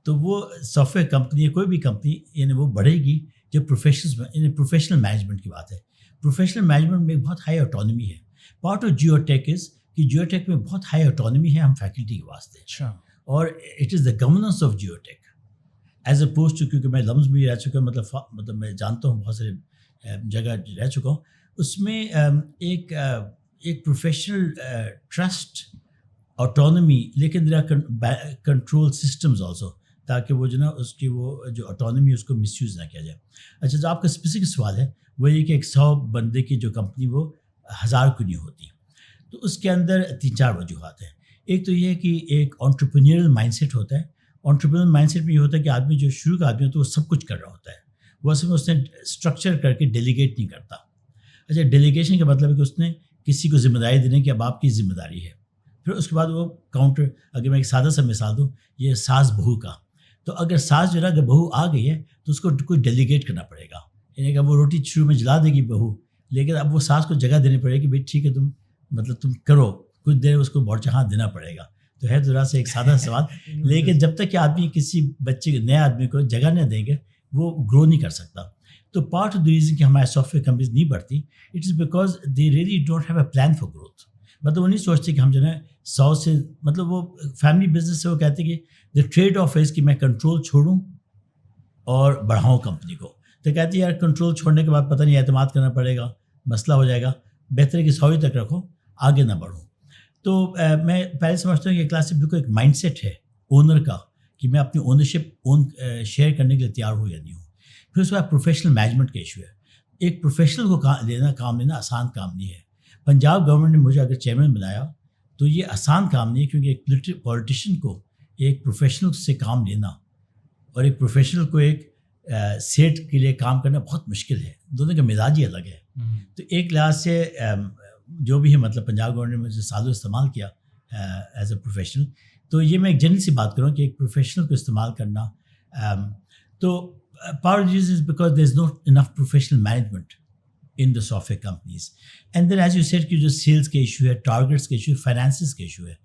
تو وہ سافٹ ویئر کمپنی یا کوئی بھی کمپنی یعنی وہ بڑھے گی جب یعنی پروفیشنل مینجمنٹ کی بات ہے. پروفیشنل مینجمنٹ میں بہت ہائی آٹونومی ہے. پارٹ آف جیو ٹیک از کہ جیو ٹیک میں بہت ہائی آٹونومی ہے ہم فیکلٹی کے واسطے. اچھا. اور it is the governance of geo tech as opposed to, کیونکہ میں لمز بھی رہ چکا ہوں, مطلب میں جانتا ہوں بہت سارے جگہ رہ چکا ہوں, اس میں ایک پروفیشنل ٹرسٹ آٹونومی, لیکن there are control systems also, تاکہ وہ جو نا اس کی وہ جو آٹونومی اس کو مس یوز نہ کیا جائے. اچھا, جو آپ کا اسپیسیفک سوال ہے وہ یہ کہ ایک 100 بندے کی جو کمپنی وہ 1000 کی نہیں ہوتی. تو اس کے اندر 3-4 وجوہات ہیں. ایک تو یہ ہے کہ ایک انٹرپرینیورل مائنڈ سیٹ ہوتا ہے. انٹرپرینیورل مائنڈ سیٹ میں یہ ہوتا ہے کہ آدمی جو شروع کا آدمی ہوتا ہے وہ سب کچھ کر رہا ہوتا ہے, وہ اصل میں اس نے اسٹرکچر کر کے ڈیلیگیٹ نہیں کرتا. اچھا, ڈیلیگیشن کا مطلب ہے کہ اس نے کسی کو ذمہ داری دینے کہ اب آپ کی ذمہ داری ہے. پھر اس کے بعد وہ کاؤنٹر, اگر میں ایک سادہ سا مثال دوں, یہ ساس بہو کا, تو اگر ساس جو ہے نا اگر بہو آ گئی ہے تو اس کو کوئی ڈیلیگیٹ کرنا پڑے گا. یعنی کہ وہ روٹی شروع میں جلا دے گی بہو, لیکن اب وہ ساس کو جگہ دینی پڑے گی, بھائی ٹھیک ہے تم کرو, کچھ دیر اس کو بہت جہاں دینا پڑے گا. تو ہے ذرا سے ایک سادہ سوال, لیکن جب تک کہ آدمی کسی بچے نئے آدمی کو جگہ نہ دیں گے وہ گرو نہیں کر سکتا. تو پارٹ آف دا ریزن کہ ہمارے سافٹ ویئر کمپنیز نہیں بڑھتی, it is because they really don't have a plan for growth. مطلب وہ نہیں سوچتے کہ ہم جو ہے 100 سے, مطلب وہ فیملی بزنس سے وہ کہتے ہیں کہ دا ٹریڈ آف از کہ میں کنٹرول چھوڑوں اور بڑھاؤں کمپنی کو. تو کہتے ہیں یار کنٹرول چھوڑنے کے بعد پتہ نہیں اعتماد کرنا پڑے گا, مسئلہ ہو جائے گا, بہتر ہے کہ 100 تک رکھو, آگے نہ بڑھوں. تو میں پہلے سمجھتا ہوں کہ کلاس سے بالکل ایک مائنڈ سیٹ ہے اونر کا کہ میں اپنی اونرشپ شیئر کرنے کے لیے تیار ہوں یا نہیں ہوں. پھر اس کے بعد پروفیشنل مینجمنٹ کا ایشو ہے. ایک پروفیشنل کو کام لینا آسان کام نہیں ہے. پنجاب گورنمنٹ نے مجھے اگر چیئرمین بنایا تو یہ آسان کام نہیں ہے, کیونکہ ایک پولیٹیشین کو ایک پروفیشنل سے کام لینا اور ایک پروفیشنل کو ایک سیٹ کے لیے کام کرنا بہت مشکل ہے. دونوں کا مزاج ہی الگ ہے. تو ایک لحاظ سے جو بھی ہے, مطلب پنجاب گورنمنٹ نے مجھے سالوں استعمال کیا ایز اے پروفیشنل. تو یہ میں ایک جنرل سی بات کروں کہ ایک پروفیشنل کو استعمال کرنا, تو part of reason is because there is not enough professional management in the software companies. And then as you said کہ جو سیلس کے ایشو ہے, ٹارگیٹس کے ایشو ہے, فائنانسز کے ایشو ہے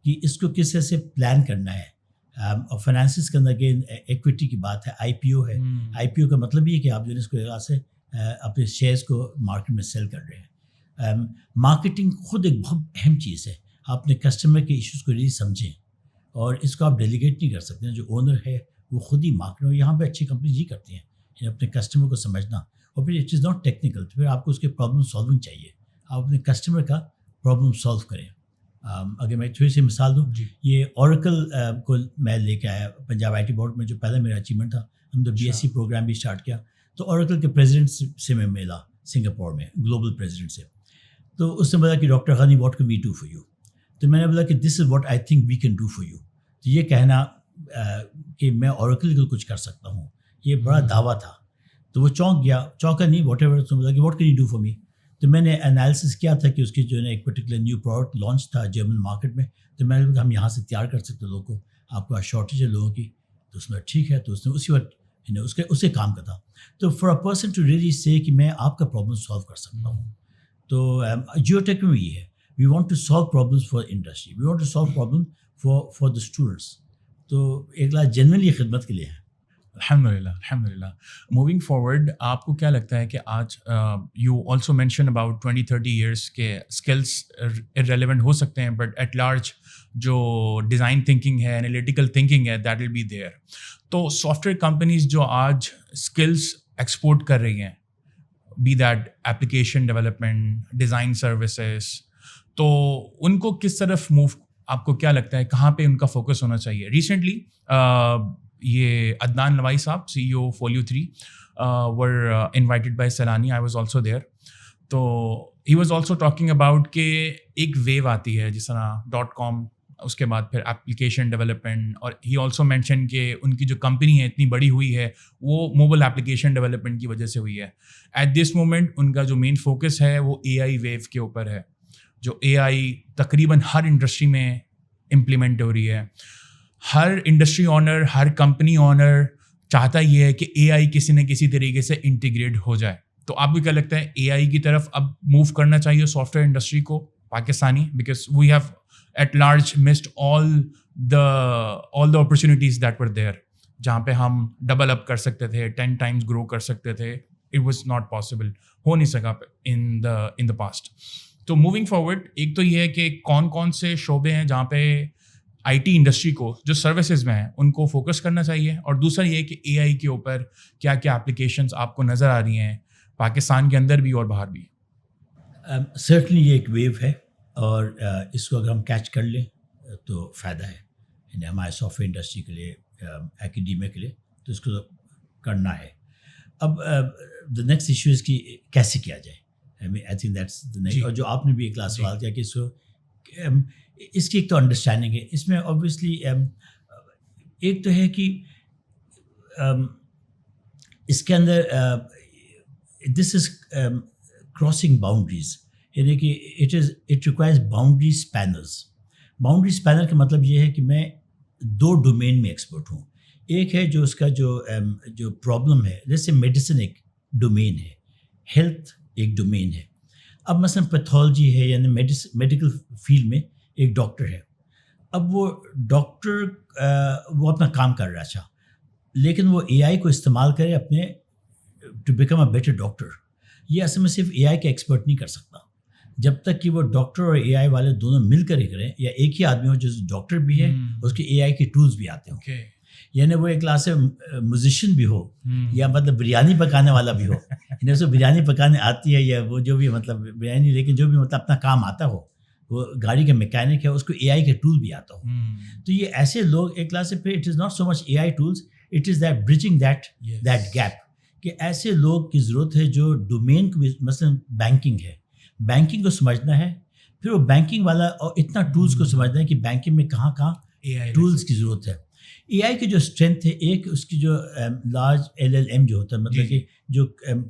کہ اس کو کس طرح سے پلان کرنا ہے. اور فائنانسز کے اندر اگین ایکویٹی کی بات ہے, آئی پی او ہے. آئی پی او کا مطلب یہ ہے کہ آپ جو ہے اس کو ایک سے اپنے شیئرس کو مارکیٹ میں سیل کر رہے ہیں. مارکیٹنگ خود ایک بہت اہم چیز ہے. آپ اپنے کسٹمر کے ایشوز کو ریلی سمجھیں, اور اس کو آپ ڈیلیگیٹ نہیں کر سکتے. جو اونر ہے وہ خود ہی مارکیٹ, اور یہاں پہ اچھی کمپنیز یہ کرتی ہیں یعنی اپنے کسٹمر کو سمجھنا. اور پھر اٹ از ناٹ ٹیکنیکل, تو پھر آپ کو اس کے پرابلم سالونگ چاہیے. آپ اپنے کسٹمر کا پرابلم سالو کریں. اگر میں تھوڑی سی مثال دوں, یہ اوریکل کو میں لے کے آیا پنجاب آئی ٹی بورڈ میں, جو پہلا میرا اچیومنٹ تھا. ہم نے بی ایس سی پروگرام بھی اسٹارٹ کیا, تو اوریکل کے پریزیڈنٹ سے میں ملا سنگاپور میں, گلوبل پریزیڈنٹ سے. تو اس نے بولا کہ doctor Ghani what can we do for you. تو میں نے بولا کہ this is what I think we can do for you. تو یہ کہنا کہ میں اوریکل کے کچھ کر سکتا ہوں, یہ بڑا دعویٰ تھا. تو وہ چونکا نہیں, واٹ ایور. تو بولا کہ what can you do for me. تو میں نے انالیسس کیا تھا کہ اس کی جو ہے ایک پرٹیکولر نیو پروڈکٹ لانچ تھا جرمن مارکیٹ میں. تو میں نے کہا ہم یہاں سے تیار کر سکتے لوگوں کو, آپ کو شارٹیج ہے لوگوں کی. تو اس نے ٹھیک ہے, تو اس نے اسی وقت اس کے کام کا تھا. تو for a person to really say کہ میں آپ کا پرابلم سالو کر سکتا ہوں. تو جیو ٹیک میں یہ ہے, we want to solve problems for industry, we want to solve problem for the students. تو ایک لاکھ جنرلی خدمت کے لیے ہے. الحمدللہ. موونگ فارورڈ, آپ کو کیا لگتا ہے کہ آج you also mention about 20-30 years کے اسکلس ارریلیونٹ ہو سکتے ہیں, بٹ ایٹ لارج جو ڈیزائن تھنکنگ ہے, انالیٹیکل تھنکنگ ہے, دیٹ ول بی دیئر. تو سافٹ ویئر کمپنیز جو آج اسکلس ایکسپورٹ کر رہی ہیں, be that application development, design services, تو ان کو کس طرف موو, آپ کو کیا لگتا ہے کہاں پہ ان کا فوکس ہونا چاہیے؟ ریسنٹلی یہ عدنان لوائی صاحب, C E O Folio 3 were invited by Saylani, I was also there. تو he was also talking about کہ ایک ویو آتی ہے جس طرح .com, اس کے بعد پھر ایپلیکیشن ڈیولپمنٹ, اور ہی آلسو مینشن کہ ان کی جو کمپنی ہے اتنی بڑی ہوئی ہے وہ موبائل ایپلیکیشن ڈیولپمنٹ کی وجہ سے ہوئی ہے. ایٹ دس مومنٹ ان کا جو مین فوکس ہے وہ اے آئی ویو کے اوپر ہے, جو اے آئی تقریباً ہر انڈسٹری میں امپلیمنٹ ہو رہی ہے. ہر انڈسٹری آنر, ہر کمپنی آنر چاہتا یہ ہے کہ اے آئی کسی نہ کسی طریقے سے انٹیگریٹ ہو جائے. تو آپ کو کیا لگتا ہے اے آئی کی طرف اب موو کرنا چاہیے سافٹ ویئر انڈسٹری کو Pakistani, because we have at large missed all the opportunities that were there, جہاں پہ ہم ڈبل اپ کر سکتے تھے, 10 times گرو کر سکتے تھے. اٹ واز ناٹ پاسبل, ہو نہیں سکا ان دا پاسٹ. تو موونگ فارورڈ, ایک تو یہ ہے کہ کون سے شعبے ہیں جہاں پہ آئی ٹی انڈسٹری کو جو سروسز میں ہیں ان کو فوکس کرنا چاہیے, اور دوسرا یہ کہ اے آئی کے اوپر کیا کیا اپلیکیشنز آپ کو نظر آ رہی ہیں پاکستان کے اندر بھی اور باہر بھی. سرٹنلی یہ ایک ویو ہے, اور اس کو اگر ہم کیچ کر لیں تو فائدہ ہے, یعنی ہمارے سافٹ ویئر انڈسٹری کے لیے, ایکیڈیمیا کے لیے, تو اس کو کرنا ہے. اب دا نیکسٹ ایشو اس کی کیسے کیا جائے, I think that's the next. اور جو آپ نے بھی ایک کلاس سوال کیا کہ اس کو, اس کی ایک تو انڈرسٹینڈنگ ہے اس میں. اوبویسلی ایک تو ہے کہ اس کے اندر دس از کراسنگ باؤنڈریز, یعنی کہ اٹ ریکوائرز باؤنڈری اسپینرز. باؤنڈری اسپینر کا مطلب یہ ہے کہ میں 2 ڈومین میں ایکسپرٹ ہوں. ایک ہے جو اس کا جو پرابلم ہے, جیسے میڈیسن ایک ڈومین ہے, ہیلتھ ایک ڈومین ہے. اب مثلا پیتھولوجی ہے, یعنی میڈیکل فیلڈ میں ایک ڈاکٹر ہے. اب وہ ڈاکٹر وہ اپنا کام کر رہا تھا, لیکن وہ اے آئی کو استعمال کرے اپنے to become a better doctor. یہ اصل میں صرف اے آئی کا ایکسپرٹ نہیں کر سکتا جب تک کہ وہ ڈاکٹر اور اے آئی والے دونوں مل کر ہی کریں, یا ایک ہی آدمی ہو جو ڈاکٹر بھی ہے, اس کے اے آئی کے ٹولز بھی آتے ہوں. یعنی وہ ایک کلاس سے میوزیشین بھی ہو, یا مطلب بریانی پکانے والا بھی ہو, یعنی اسے بریانی پکانے آتی ہے, یا وہ جو بھی مطلب بریانی, لیکن جو بھی مطلب اپنا کام آتا ہو, وہ گاڑی کا میکینک ہے, اس کو اے آئی کے ٹول بھی آتا ہو. تو یہ ایسے لوگ ایک کلاس سے, پھر it is not so much a I tools, it is that bridging that gap, کہ ایسے لوگ کی ضرورت ہے جو ڈومین کو, مثلاً بینکنگ ہے, بینکنگ کو سمجھنا ہے, پھر وہ بینکنگ والا اور اتنا ٹولس کو سمجھنا ہے کہ بینکنگ میں کہاں ٹولس کی ضرورت ہے. اے آئی کی جو اسٹرینتھ ہے, ایک اس کی جو لارج LLM جو ہوتا ہے, مطلب کہ جو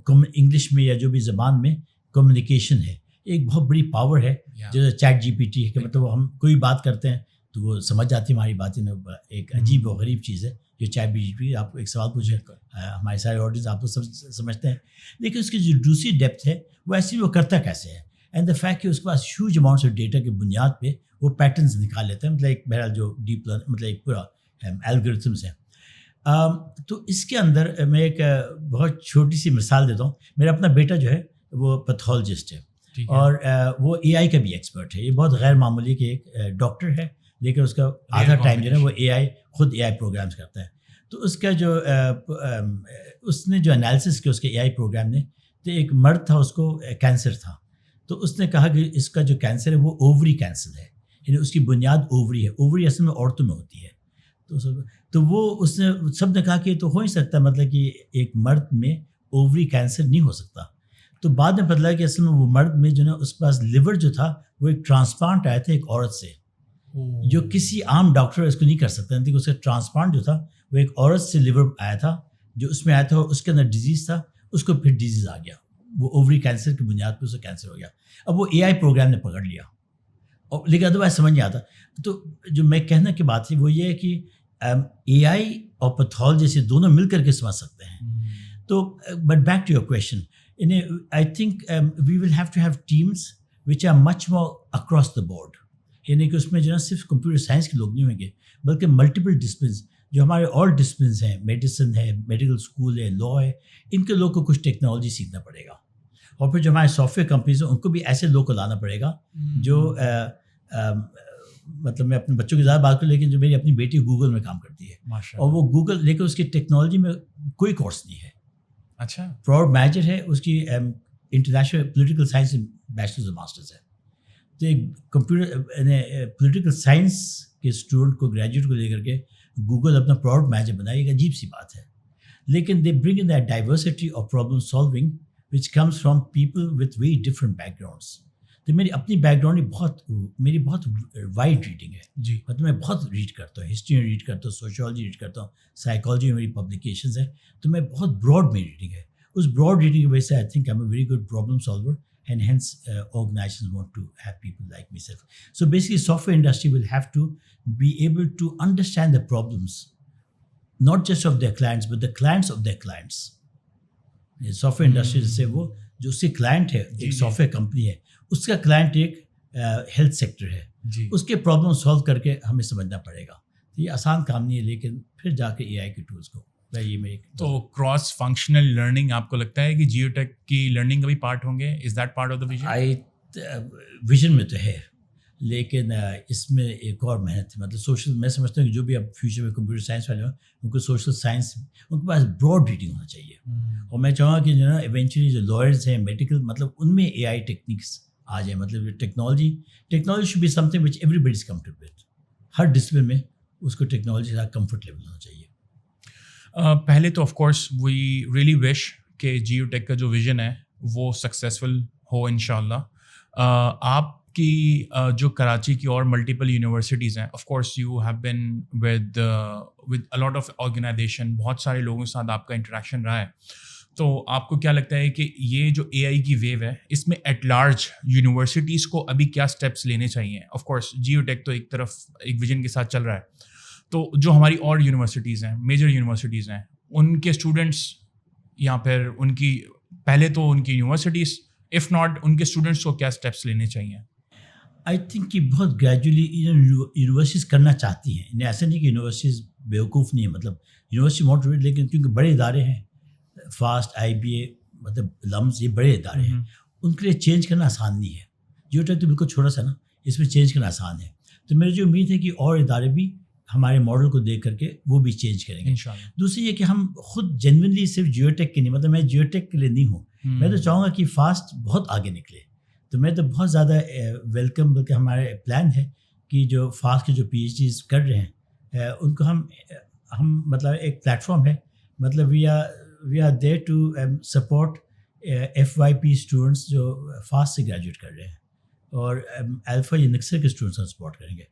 انگلش میں یا جو بھی زبان میں کمیونیکیشن ہے, ایک بہت بڑی پاور ہے, جو چیٹ GPT ہے, کہ مطلب ہم کوئی بات کرتے ہیں تو وہ سمجھ جاتی ہے ہماری باتیں. ایک عجیب و غریب چیز ہے جو چیٹ GPT. آپ کو ایک سوال پوچھے, ہمارے سارے آڈینس آپ تو سب سمجھتے ہیں, لیکن اس کی جو دوسری ڈیپتھ ہے وہ ایسی وہ کرتا کیسے ہے, اینڈ دا فیکٹ کہ اس کے پاس ہیوج اماؤنٹس آف ڈیٹا کی بنیاد پہ وہ پیٹرنس نکال لیتے ہیں. مطلب ایک بہرحال جو ڈیپ لرن, مطلب ایک پورا الگورتھمس ہیں. تو اس کے اندر میں ایک بہت چھوٹی سی مثال دیتا ہوں. میرا اپنا بیٹا جو ہے وہ پیتھولوجسٹ ہے, اور وہ اے آئی کا بھی ایکسپرٹ ہے. یہ بہت غیر معمولی کہ ایک ڈاکٹر ہے, لیکن اس کا آدھا ٹائم جو ہے وہ خود اے آئی پروگرامس کرتا ہے. تو اس کا جو اس نے جو انالیسس کیا اس کے اے آئی پروگرام نے, تو ایک مرد تھا, اس کو کینسر تھا. تو اس نے کہا کہ اس کا جو کینسر ہے وہ اووری کینسر ہے, یعنی اس کی بنیاد اووری ہے. اووری اصل میں عورتوں میں ہوتی ہے. تو وہ اس نے سب نے کہا کہ تو ہو نہیں سکتا, مطلب کہ ایک مرد میں اووری کینسر نہیں ہو سکتا. تو بعد میں پتہ لگا کہ اصل میں وہ مرد میں جو نا اس کے پاس لیور جو تھا وہ ایک ٹرانسپلانٹ آیا تھا ایک عورت سے, جو کسی عام ڈاکٹر اس کو نہیں کر سکتا. کیونکہ اس کا ٹرانسپلانٹ جو تھا وہ ایک عورت سے لیور آیا تھا, جو اس میں آیا تھا, اور اس کے اندر ڈیزیز تھا, اس کو پھر ڈیزیز آ گیا, وہ اووری کینسر کی بنیاد پہ اس کو کینسر ہو گیا. اب وہ اے آئی پروگرام نے پکڑ لیا, اور لیکن ادروائز سمجھ نہیں آتا. تو جو میں کہنے کی بات تھی وہ یہ ہے کہ اے آئی اور پیتھولوجی دونوں مل کر کے سمجھ سکتے ہیں. تو but back to your question, I think we will have to have teams which are much more across the board, یعنی کہ اس میں جو ہے صرف کمپیوٹر سائنس کے لوگ نہیں ہوں گے, بلکہ ملٹیپل ڈسپلنس. جو ہمارے اور ڈسپلنس ہیں، میڈیسن ہے، میڈیکل اسکول ہے، لاء ہے، ان کے لوگ کو کچھ ٹیکنالوجی سیکھنا پڑے گا. اور پھر جو ہمارے سافٹ ویئر کمپنیز ہیں ان کو بھی ایسے لوگ کو لانا پڑے گا جو مطلب میں اپنے بچوں کی زیادہ بات کروں، لیکن جو میری اپنی بیٹی گوگل میں کام کرتی ہے اور وہ گوگل، لیکن اس کی ٹیکنالوجی میں کوئی کورس نہیں ہے. اچھا. پراؤڈ میجر ہے اس کی انٹرنیشنل پولیٹیکل سائنس بیچلرز اور ماسٹرز ہے. تو ایک کمپیوٹر پولیٹیکل سائنس کے اسٹوڈنٹ کو، گریجویٹ کو لے کر کے گوگل اپنا پراؤڈ میجر بنائے، ایک عجیب سی بات ہے. لیکن they bring in that diversity of problem solving which comes from people with very different background. تو میری اپنی بیک گراؤنڈ میری بہت وائڈ ریڈنگ ہے جی. مطلب میں بہت ریڈ کرتا ہوں، ہسٹری میں ریڈ کرتا ہوں، سوشیولوجی ریڈ کرتا ہوں، سائیکالوجی میں میری پبلیکیشنز ہیں. تو میں بہت براڈ میری ریڈنگ ہے. اس براڈ ریڈنگ کی وجہ سے I think I am a very good problem solver and hence organizations want to have people like myself. So basically software industry will have to be able to understand the problems not just of their clients but the clients of their clients. Software industry سے وہ جو اس کے کلائنٹ ہے، ایک سافٹ ویئر کمپنی ہے، اس کا کلائنٹ ایک ہیلتھ سیکٹر ہے، اس کے پرابلم سالو کر کے ہمیں سمجھنا پڑے گا. یہ آسان کام نہیں ہے، لیکن پھر جا کے اے آئی کے ٹولس کو تو کراس فنکشنل لرننگ آپ کو لگتا ہے کہ جیو ٹیک کی لرننگ کا بھی پارٹ ہوں گے؟ Is that part of the vision? Vision میں تو ہے، لیکن اس میں ایک اور محنت ہے. مطلب سوشل، میں سمجھتا ہوں کہ جو بھی اب فیوچر میں کمپیوٹر سائنس والے ہوں ان کو سوشل سائنس، ان کے پاس براڈ ریڈنگ ہونا چاہیے. اور میں چاہوں گا کہ جو ہے نا ایونچولی جو لائرز ہیں، میڈیکل، مطلب ان میں اے آئی ٹیکنیکس آ جائیں. مطلب technology should be something which everybody is comfort with. ہر ڈسپلن میں اس کو ٹیکنالوجی کے ساتھ کمفرٹ لیول ہونا چاہیے. پہلے تو آف کورس وی ریئلی وش کہ جیو ٹیک کا جو ویژن ہے وہ سکسیزفل ہو انشاءاللہ. آپ کی جو کراچی کی اور ملٹیپل یونیورسٹیز ہیں، of course you have been with a lot of organization, بہت سارے لوگوں کے ساتھ آپ کا انٹریکشن رہا ہے. تو آپ کو کیا لگتا ہے کہ یہ جو اے آئی کی ویو ہے اس میں ایٹ لارج یونیورسٹیز کو ابھی کیا اسٹیپس لینے چاہیے؟ آف کورس جیو ٹیک تو ایک طرف ایک ویژن کے ساتھ چل رہا ہے، تو جو ہماری اور یونیورسٹیز ہیں، میجر یونیورسٹیز ہیں، ان کے اسٹوڈنٹس یا پھر ان کی پہلے تو ان کی یونیورسٹیز اف ناٹ ان کے اسٹوڈنٹس کو کیا اسٹیپس لینے چاہیے؟ آئی تھنک کہ بہت گریجولی یونیورسٹیز کرنا چاہتی ہیں. انہیں ایسا نہیں کہ یونیورسٹیز بیوقوف نہیں ہے، مطلب یونیورسٹی موٹیویٹ، لیکن کیونکہ بڑے ادارے ہیں، فاسٹ، آئی بی اے، مطلب لمز، یہ بڑے ادارے ہیں، ان کے لیے چینج کرنا آسان نہیں ہے. جیو ٹیک تو بالکل چھوٹا سا نا، اس میں چینج کرنا آسان ہے. تو میری جو امید ہے کہ اور ادارے بھی ہمارے ماڈل کو دیکھ کر کے وہ بھی چینج کریں گے انشاءاللہ. دوسری یہ کہ ہم خود جینوئنلی صرف جیو ٹیک کے نہیں، مطلب میں جیو ٹیک کے لیے نہیں ہوں، میں تو چاہوں گا کہ فاسٹ بہت آگے نکلے. تو میں تو بہت زیادہ ویلکم، بلکہ ہمارے پلان ہے کہ جو فاسٹ کے جو پی ایچ ڈیز کر رہے ہیں ان کو ہم مطلب ایک پلیٹ فارم ہے، مطلب we are there to support F Y P students جو فاسٹ سے گریجویٹ کر رہے ہیں، اور الفا یا نکسر کے اسٹوڈنٹس کو سپورٹ کریں گے.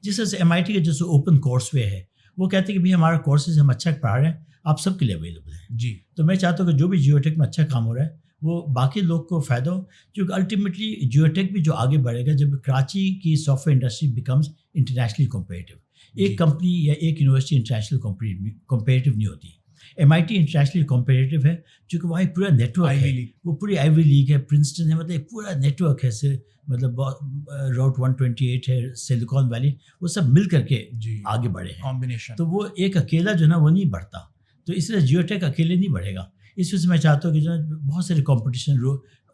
جس طرح سے ایم آئی ٹی کا جو اوپن کورس وے ہے، وہ کہتے ہیں کہ بھائی ہمارا کورسز ہم اچھا پڑھا رہے ہیں، آپ سب کے لیے اویلیبل ہیں جی. تو میں چاہتا ہوں کہ جو بھی جیو ٹیک میں اچھا کام ہو رہا ہے وہ باقی لوگ کو فائدہ ہو، کیونکہ الٹیمیٹلی جیو ٹیک بھی جو آگے بڑھے گا جب کراچی کی software industry becomes internationally competitive. ایک کمپنی یا ایک یونیورسٹی انٹرنیشنل کمپیٹیو نہیں ہوتی. M I T internationally competitive ہے کیونکہ وہاں ایک پورا نیٹ ورک ہے، وہ پوری آئی وی لیگ ہے، پرنسٹن ہے، مطلب ایک پورا نیٹ ورک ہے، مطلب روٹ 128 ہے، سلیکان ویلی، وہ سب مل کر کے آگے بڑھے ہیں کمبینیشن. تو وہ ایک اکیلا جو ہے نا وہ نہیں بڑھتا. تو اس لیے جیو ٹیک اکیلے نہیں بڑھے گا. اس وجہ سے میں چاہتا ہوں کہ جو ہے بہت سارے کمپٹیشن،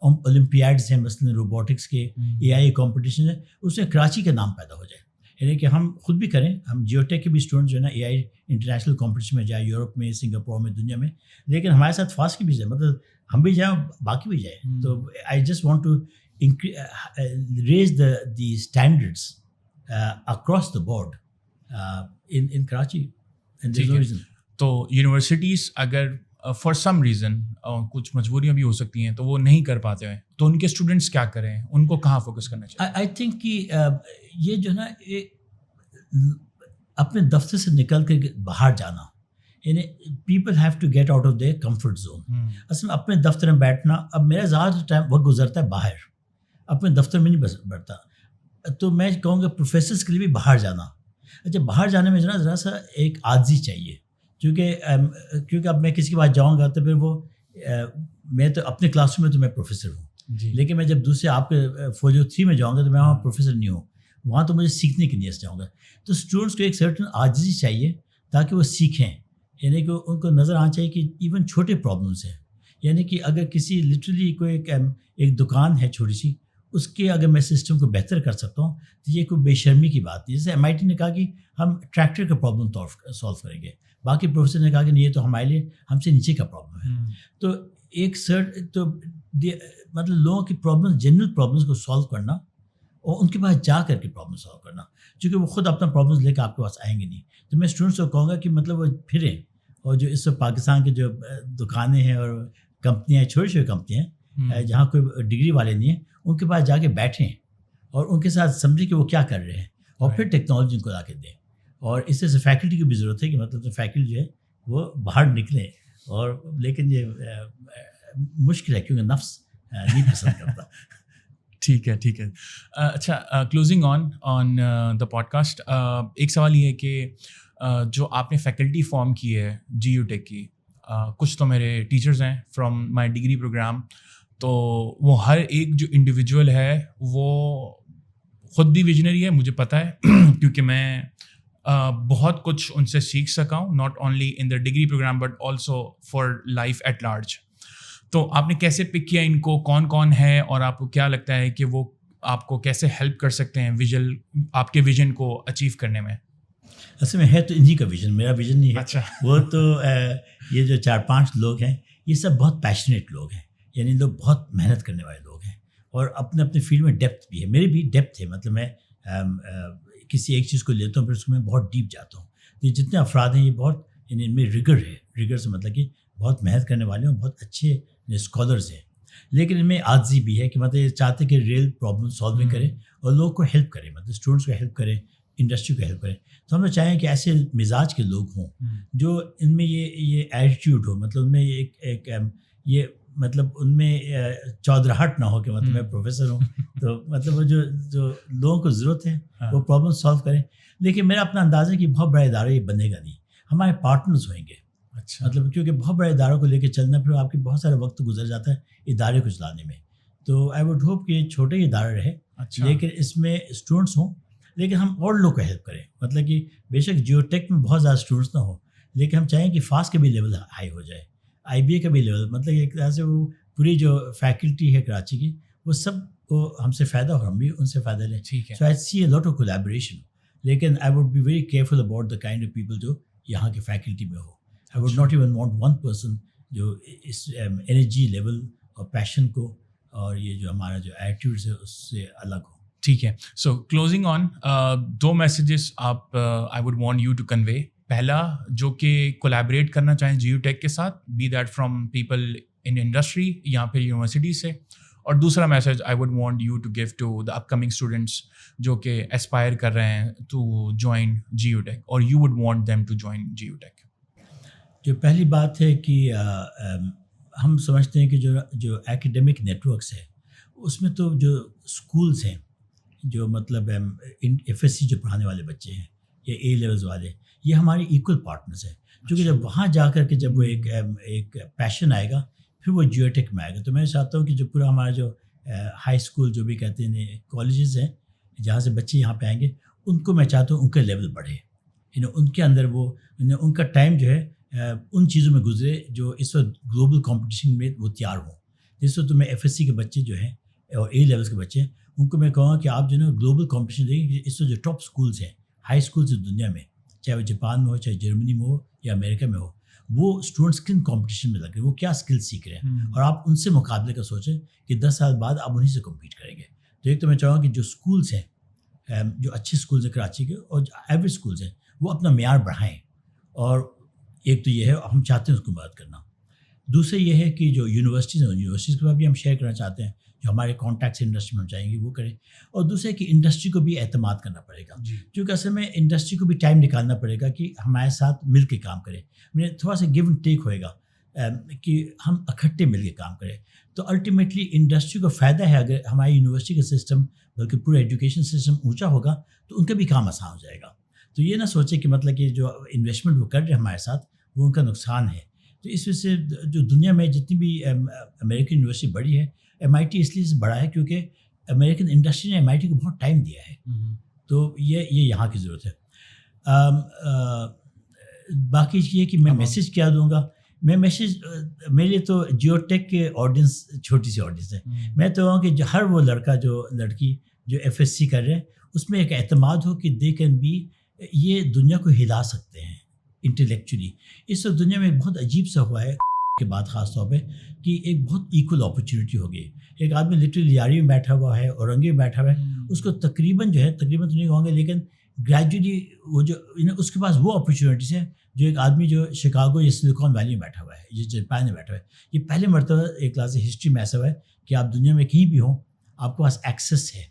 اولمپیاڈس ہیں، مثلاً روبوٹکس کے، اے آئی کمپٹیشن ہے، اس میں کراچی کا نام پیدا ہو جائے. یعنی کہ ہم خود بھی کریں، ہم جیو ٹیک کے بھی اسٹوڈنٹ جو ہے نا اے آئی انٹرنیشنل کمپٹیشن میں جائیں، یورپ میں، سنگاپور میں، دنیا میں، لیکن ہمارے ساتھ فاسٹ کی بھی جائے، مطلب ہم بھی جائیں باقی بھی جائیں. تو I just want to raise the standards across the board in Karachi, and there's no reason. تو یونیورسٹیز اگر فار سم ریزن کچھ مجبوریاں بھی ہو سکتی ہیں تو وہ نہیں کر پاتے ہیں، تو ان کے اسٹوڈنٹس کیا کریں، ان کو کہاں فوکس کرنا چاہیے؟ آئی تھنک کہ یہ جو ہے نا اپنے دفتر سے نکل کے باہر جانا، یعنی people have to get out of their comfort zone. اصل میں اپنے دفتر میں بیٹھنا، اب میرا زیادہ ٹائم وقت گزرتا ہے باہر، اپنے دفتر میں نہیں بیٹھتا. تو میں کہوں گا پروفیسرس کے لیے بھی باہر جانا. اچھا، باہر جانے میں جو نا ذرا سا ایک عاجزی چاہیے، کیونکہ اب میں کسی کے پاس جاؤں گا تو پھر وہ میں تو اپنے کلاس روم میں تو میں پروفیسر ہوں جی، لیکن میں جب دوسرے آپ کے 403 میں جاؤں گا تو میں وہاں پروفیسر نہیں ہوں، وہاں تو مجھے سیکھنے کی نیت جاؤں گا. تو اسٹوڈنٹس کو ایک سرٹن عاجزی چاہیے تاکہ وہ سیکھیں. یعنی کہ ان کو نظر آنا چاہیے کہ ایون چھوٹے پرابلمس ہیں. یعنی کہ اگر کسی لٹرلی کوئی ایک دکان ہے چھوٹی سی, اس کے اگر میں سسٹم کو بہتر کر سکتا ہوں تو یہ کوئی بے شرمی کی بات نہیں. جیسے MIT نے کہا کہ ہم ٹریکٹر کا پرابلم سالو کریں گے, باقی پروفیسر نے کہا کہ نہیں یہ تو ہمارے لیے ہم سے نیچے کا پرابلم ہے. تو ایک تو مطلب لوگوں کی پرابلم, جنرل پرابلمس کو سالو کرنا اور ان کے پاس جا کر کے پرابلم سالو کرنا, چونکہ وہ خود اپنا پرابلمس لے کے آپ کے پاس آئیں گے نہیں. تو میں اسٹوڈنٹس کو کہوں گا کہ مطلب وہ پھریں, اور جو اس وقت پاکستان کے جو دکانیں ہیں اور کمپنیاں ہیں, چھوٹی چھوٹی کمپنیاں ہیں جہاں کوئی ڈگری والے نہیں ہیں, ان کے پاس جا کے بیٹھیں اور ان کے ساتھ سمجھیں کہ وہ کیا کر رہے ہیں, اور پھر ٹیکنالوجی ان کو لا کے دیں. اور اس سے فیکلٹی کی بھی ضرورت ہے کہ مطلب تو فیکلٹی جو ہے وہ باہر نکلیں. اور لیکن یہ مشکل ہے کیونکہ نفس نہیں پسند کرتا. ٹھیک ہے. اچھا, کلوزنگ آن دا پوڈ کاسٹ, ایک سوال یہ ہے کہ جو آپ نے فیکلٹی فارم کی ہے GU Tech کی, کچھ تو میرے ٹیچرز ہیں فرام مائی ڈگری پروگرام, تو وہ ہر ایک جو انڈیویجول ہے وہ خود بھی ویژنری ہے, مجھے پتہ ہے کیونکہ میں بہت کچھ ان سے سیکھ سکا ہوں, not only in the degree program but also for life at large. تو آپ نے کیسے پک کیا ان کو, کون کون ہے, اور آپ کو کیا لگتا ہے کہ وہ آپ کو کیسے ہیلپ کر سکتے ہیں آپ کے ویژن کو اچیو کرنے میں؟ اصل میں ہے تو انہی کا ویژن, میرا ویژن نہیں ہے. اچھا. وہ تو یہ جو 4-5 لوگ ہیں یہ سب بہت پیشنیٹ لوگ ہیں, یعنی لوگ بہت محنت کرنے والے لوگ ہیں, اور اپنے اپنے فیلڈ میں ڈیپتھ بھی ہے. میری بھی ڈیپتھ ہے, مطلب میں کسی ایک چیز کو لیتا ہوں پھر اس میں بہت ڈیپ جاتا ہوں. تو یہ جتنے افراد ہیں یہ بہت, یعنی ان میں ریگر ہے. ریگر سے مطلب کہ بہت محنت کرنے والے ہیں, بہت اچھے اسکالرز ہیں. لیکن ان میں عاجزی بھی ہے کہ مطلب یہ چاہتے کہ ریئل پرابلم سالونگ کریں اور لوگوں کو ہیلپ کریں, مطلب اسٹوڈنٹس کو ہیلپ کریں, انڈسٹری کو ہیلپ کریں. تو ہم لوگ چاہیں کہ ایسے مزاج کے لوگ ہوں جو ان میں یہ ایٹیٹیوڈ ہو, مطلب ان میں ایک یہ مطلب ان میں چودراہٹ نہ ہو کہ مطلب میں پروفیسر ہوں تو مطلب وہ جو لوگوں کو ضرورت ہے وہ پرابلم سالو کریں. لیکن میرا اپنا اندازہ ہے کہ بہت بڑا ادارہ یہ بنے گا نہیں, ہمارے پارٹنرز ہوئیں گے. اچھا. مطلب کیونکہ بہت بڑے اداروں کو لے کے چلنا پھر آپ کے بہت سارا وقت گزر جاتا ہے ادارے کو چلانے میں. تو آئی ووڈ ہوپ کہ یہ چھوٹے ہی ادارہ رہے, لیکن اس میں اسٹوڈنٹس ہوں, لیکن ہم اور لوگ کو ہیلپ کریں. مطلب کہ بے شک جیو ٹیک میں بہت زیادہ اسٹوڈنٹس نہ ہوں, لیکن ہم چاہیں کہ فاسٹ کا بھی لیول ہائی ہو جائے, IBA کا بھی لیول, مطلب ایک طرح سے وہ پوری جو فیکلٹی ہے کراچی کی وہ سب کو ہم سے فائدہ اور ہم بھی ان سے فائدہ لیں. سو آئی سی اے لاٹ آف کولیبریشن, لیکن I would be very careful about the kind of people جو یہاں کی فیکلٹی میں ہو. I would not even want one person جو اس انرجی لیول اور پیشن کو اور یہ جو ہمارا جو ایٹیٹیوڈ ہے اس سے الگ ہو. ٹھیک ہے. سو کلوزنگ آن, 2 میسیجز آپ I would want you to convey. پہلا جو کہ کولیبریٹ کرنا چاہیں GU Tech کے ساتھ, be that from people in industry یا پھر یونیورسٹی سے, اور دوسرا message I would want you to give to the upcoming students جو کہ اسپائر کر رہے ہیں ٹو جوائن GU Tech, اور you would want them to join GU Tech. جو پہلی بات ہے کہ ہم سمجھتے ہیں کہ جو ایکیڈیمک نیٹورکس ہے اس میں تو جو اسکولس ہیں جو مطلب FSC جو پڑھانے والے بچے ہیں یا A لیولز والے, یہ ہمارے ایکول پارٹنرز ہیں. کیونکہ جب وہاں جا کر کے جب وہ ایک پیشن آئے گا پھر وہ GU Tech میں آئے گا. تو میں چاہتا ہوں کہ جو پورا ہمارا جو ہائی اسکول جو بھی کہتے ہیں کالجز ہیں جہاں سے بچے یہاں پہ آئیں گے, ان کو میں چاہتا ہوں ان کا لیول بڑھے, ان کے اندر وہ ان کا ٹائم جو ہے ان چیزوں میں گزرے جو اس وقت گلوبل کمپٹیشن میں وہ تیار ہوں. جس وقت میں FSC کے بچے جو ہیں اور A لیولس کے بچے ہیں ان کو میں کہوں گا کہ آپ جو ہے نا گلوبل کمپٹیشن دیکھیں کہ اس وقت جو ٹاپ اسکولس ہیں, ہائی اسکولس دنیا میں, چاہے وہ جاپان میں ہو, چاہے جرمنی میں ہو یا امریکہ میں ہو, وہ اسٹوڈنٹس کن کمپٹیشن میں لگ رہے ہیں, وہ کیا اسکل سیکھ رہے ہیں, اور آپ ان سے مقابلے کا سوچیں کہ 10 سال بعد آپ انہیں سے کمپیٹ کریں گے. تو ایک تو میں چاہوں گا کہ جو اسکولس ہیں, جو اچھے اسکولس ہیں کراچی کے اور جو ایوریج اسکولس ہیں, وہ اپنا معیار بڑھائیں. اور ایک تو یہ ہے ہم چاہتے ہیں اس کو مدد کرنا. دوسرا یہ ہے کہ جو یونیورسٹیز ہیں یونیورسٹیز کے بعد بھی ہم شیئر کرنا چاہتے ہیں, جو ہمارے کانٹیکٹس انڈسٹری میں ہم چاہیں گے وہ کریں. اور دوسرا ہے کہ انڈسٹری کو بھی اعتماد کرنا پڑے گا, کیونکہ اصل میں انڈسٹری کو بھی ٹائم نکالنا پڑے گا کہ ہمارے ساتھ مل کے کام کرے. تھوڑا سا گیو اینڈ ٹیک ہوئے گا کہ ہم اکٹھے مل کے کام کریں. تو الٹیمیٹلی انڈسٹری کو فائدہ ہے اگر ہماری یونیورسٹی کا سسٹم بلکہ پورا ایجوکیشن سسٹم اونچا ہوگا تو ان کا بھی کام آسان ہو جائے گا. تو یہ نہ سوچے کہ مطلب کہ جو انویسٹمنٹ وہ کر رہے ہیں ہمارے ساتھ وہ ان کا نقصان ہے. تو اس وجہ سے جو دنیا میں جتنی بھی امریکن یونیورسٹی بڑی ہے, MIT اس لیے بڑا ہے کیونکہ امریکن انڈسٹری نے MIT کو بہت ٹائم دیا ہے. تو یہ یہاں کی ضرورت ہے. باقی یہ کہ میں میسیج کیا دوں گا. میں میسیج میرے لیے تو جیو ٹیک کے آڈینس چھوٹی سی آڈینس ہے. میں تو کہوں کہ ہر وہ لڑکا جو لڑکی جو FSC کر رہے ہیں اس میں ایک اعتماد ہو کہ دے کین بی, یہ دنیا کو ہلا سکتے ہیں انٹلیکچولی. اس وقت دنیا میں ایک بہت عجیب سا ہوا ہے کے بعد خاص طور پہ کہ ایک بہت ایکول اپرچونیٹی ہو گئی. ایک آدمی لٹرلی یاری میں بیٹھا ہوا ہے, اورنگی میں بیٹھا ہوا ہے, اس کو تقریباً جو ہے تقریباً تو نہیں کہوں گے لیکن گریجولی وہ جو اس کے پاس وہ اپرچونیٹیز ہیں جو ایک آدمی جو شکاگو یا سلیکان ویلی میں بیٹھا ہوا ہے, جو جاپان میں بیٹھا ہوا ہے. یہ پہلے مرتبہ ایک کلاس ہسٹری میں ایسا ہوا ہے کہ آپ دنیا میں کہیں بھی ہوں آپ کے پاس ایکسیس ہے.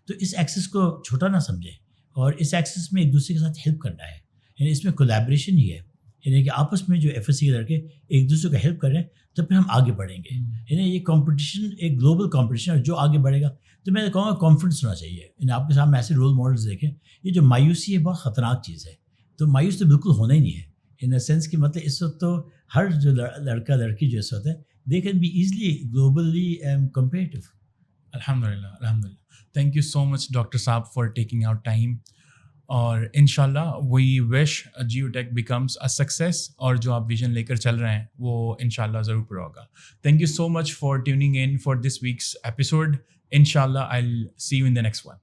تو اس ایکسیس کو چھوٹا نہ سمجھیں اور اس ایکسیس میں ایک دوسرے کے ساتھ ہیلپ کرنا ہے. یعنی اس میں کولیبریشن ہی ہے, یعنی کہ آپس میں جو FSC کے لڑکے ایک دوسرے کو ہیلپ کر رہے ہیں تو پھر ہم آگے بڑھیں گے. یعنی یہ کمپٹیشن ایک گلوبل کمپٹیشن ہے, جو آگے بڑھے گا تو میں کہوں گا کانفیڈنس ہونا چاہیے. یعنی آپ کے سامنے ایسے رول ماڈلس دیکھیں. یہ جو مایوسی ہے بہت خطرناک چیز ہے, تو مایوس تو بالکل ہونا ہی نہیں ہے ان اے سینس کہ مطلب اس وقت تو ہر جو لڑکا لڑکی جو اس وقت ہے they can be easily globally competitive. الحمدللہ الحمدللہ. Thank you so much doctor صاحب فار ٹیکنگ آؤٹ ٹائم, اور انشاءاللہ we wish GU Tech becomes a success, اور جو آپ ویژن لے کر چل رہے ہیں وہ انشاءاللہ ضرور پورا ہوگا. Thank you so much for tuning in for this week's episode. انشاءاللہ I will see you in the next one.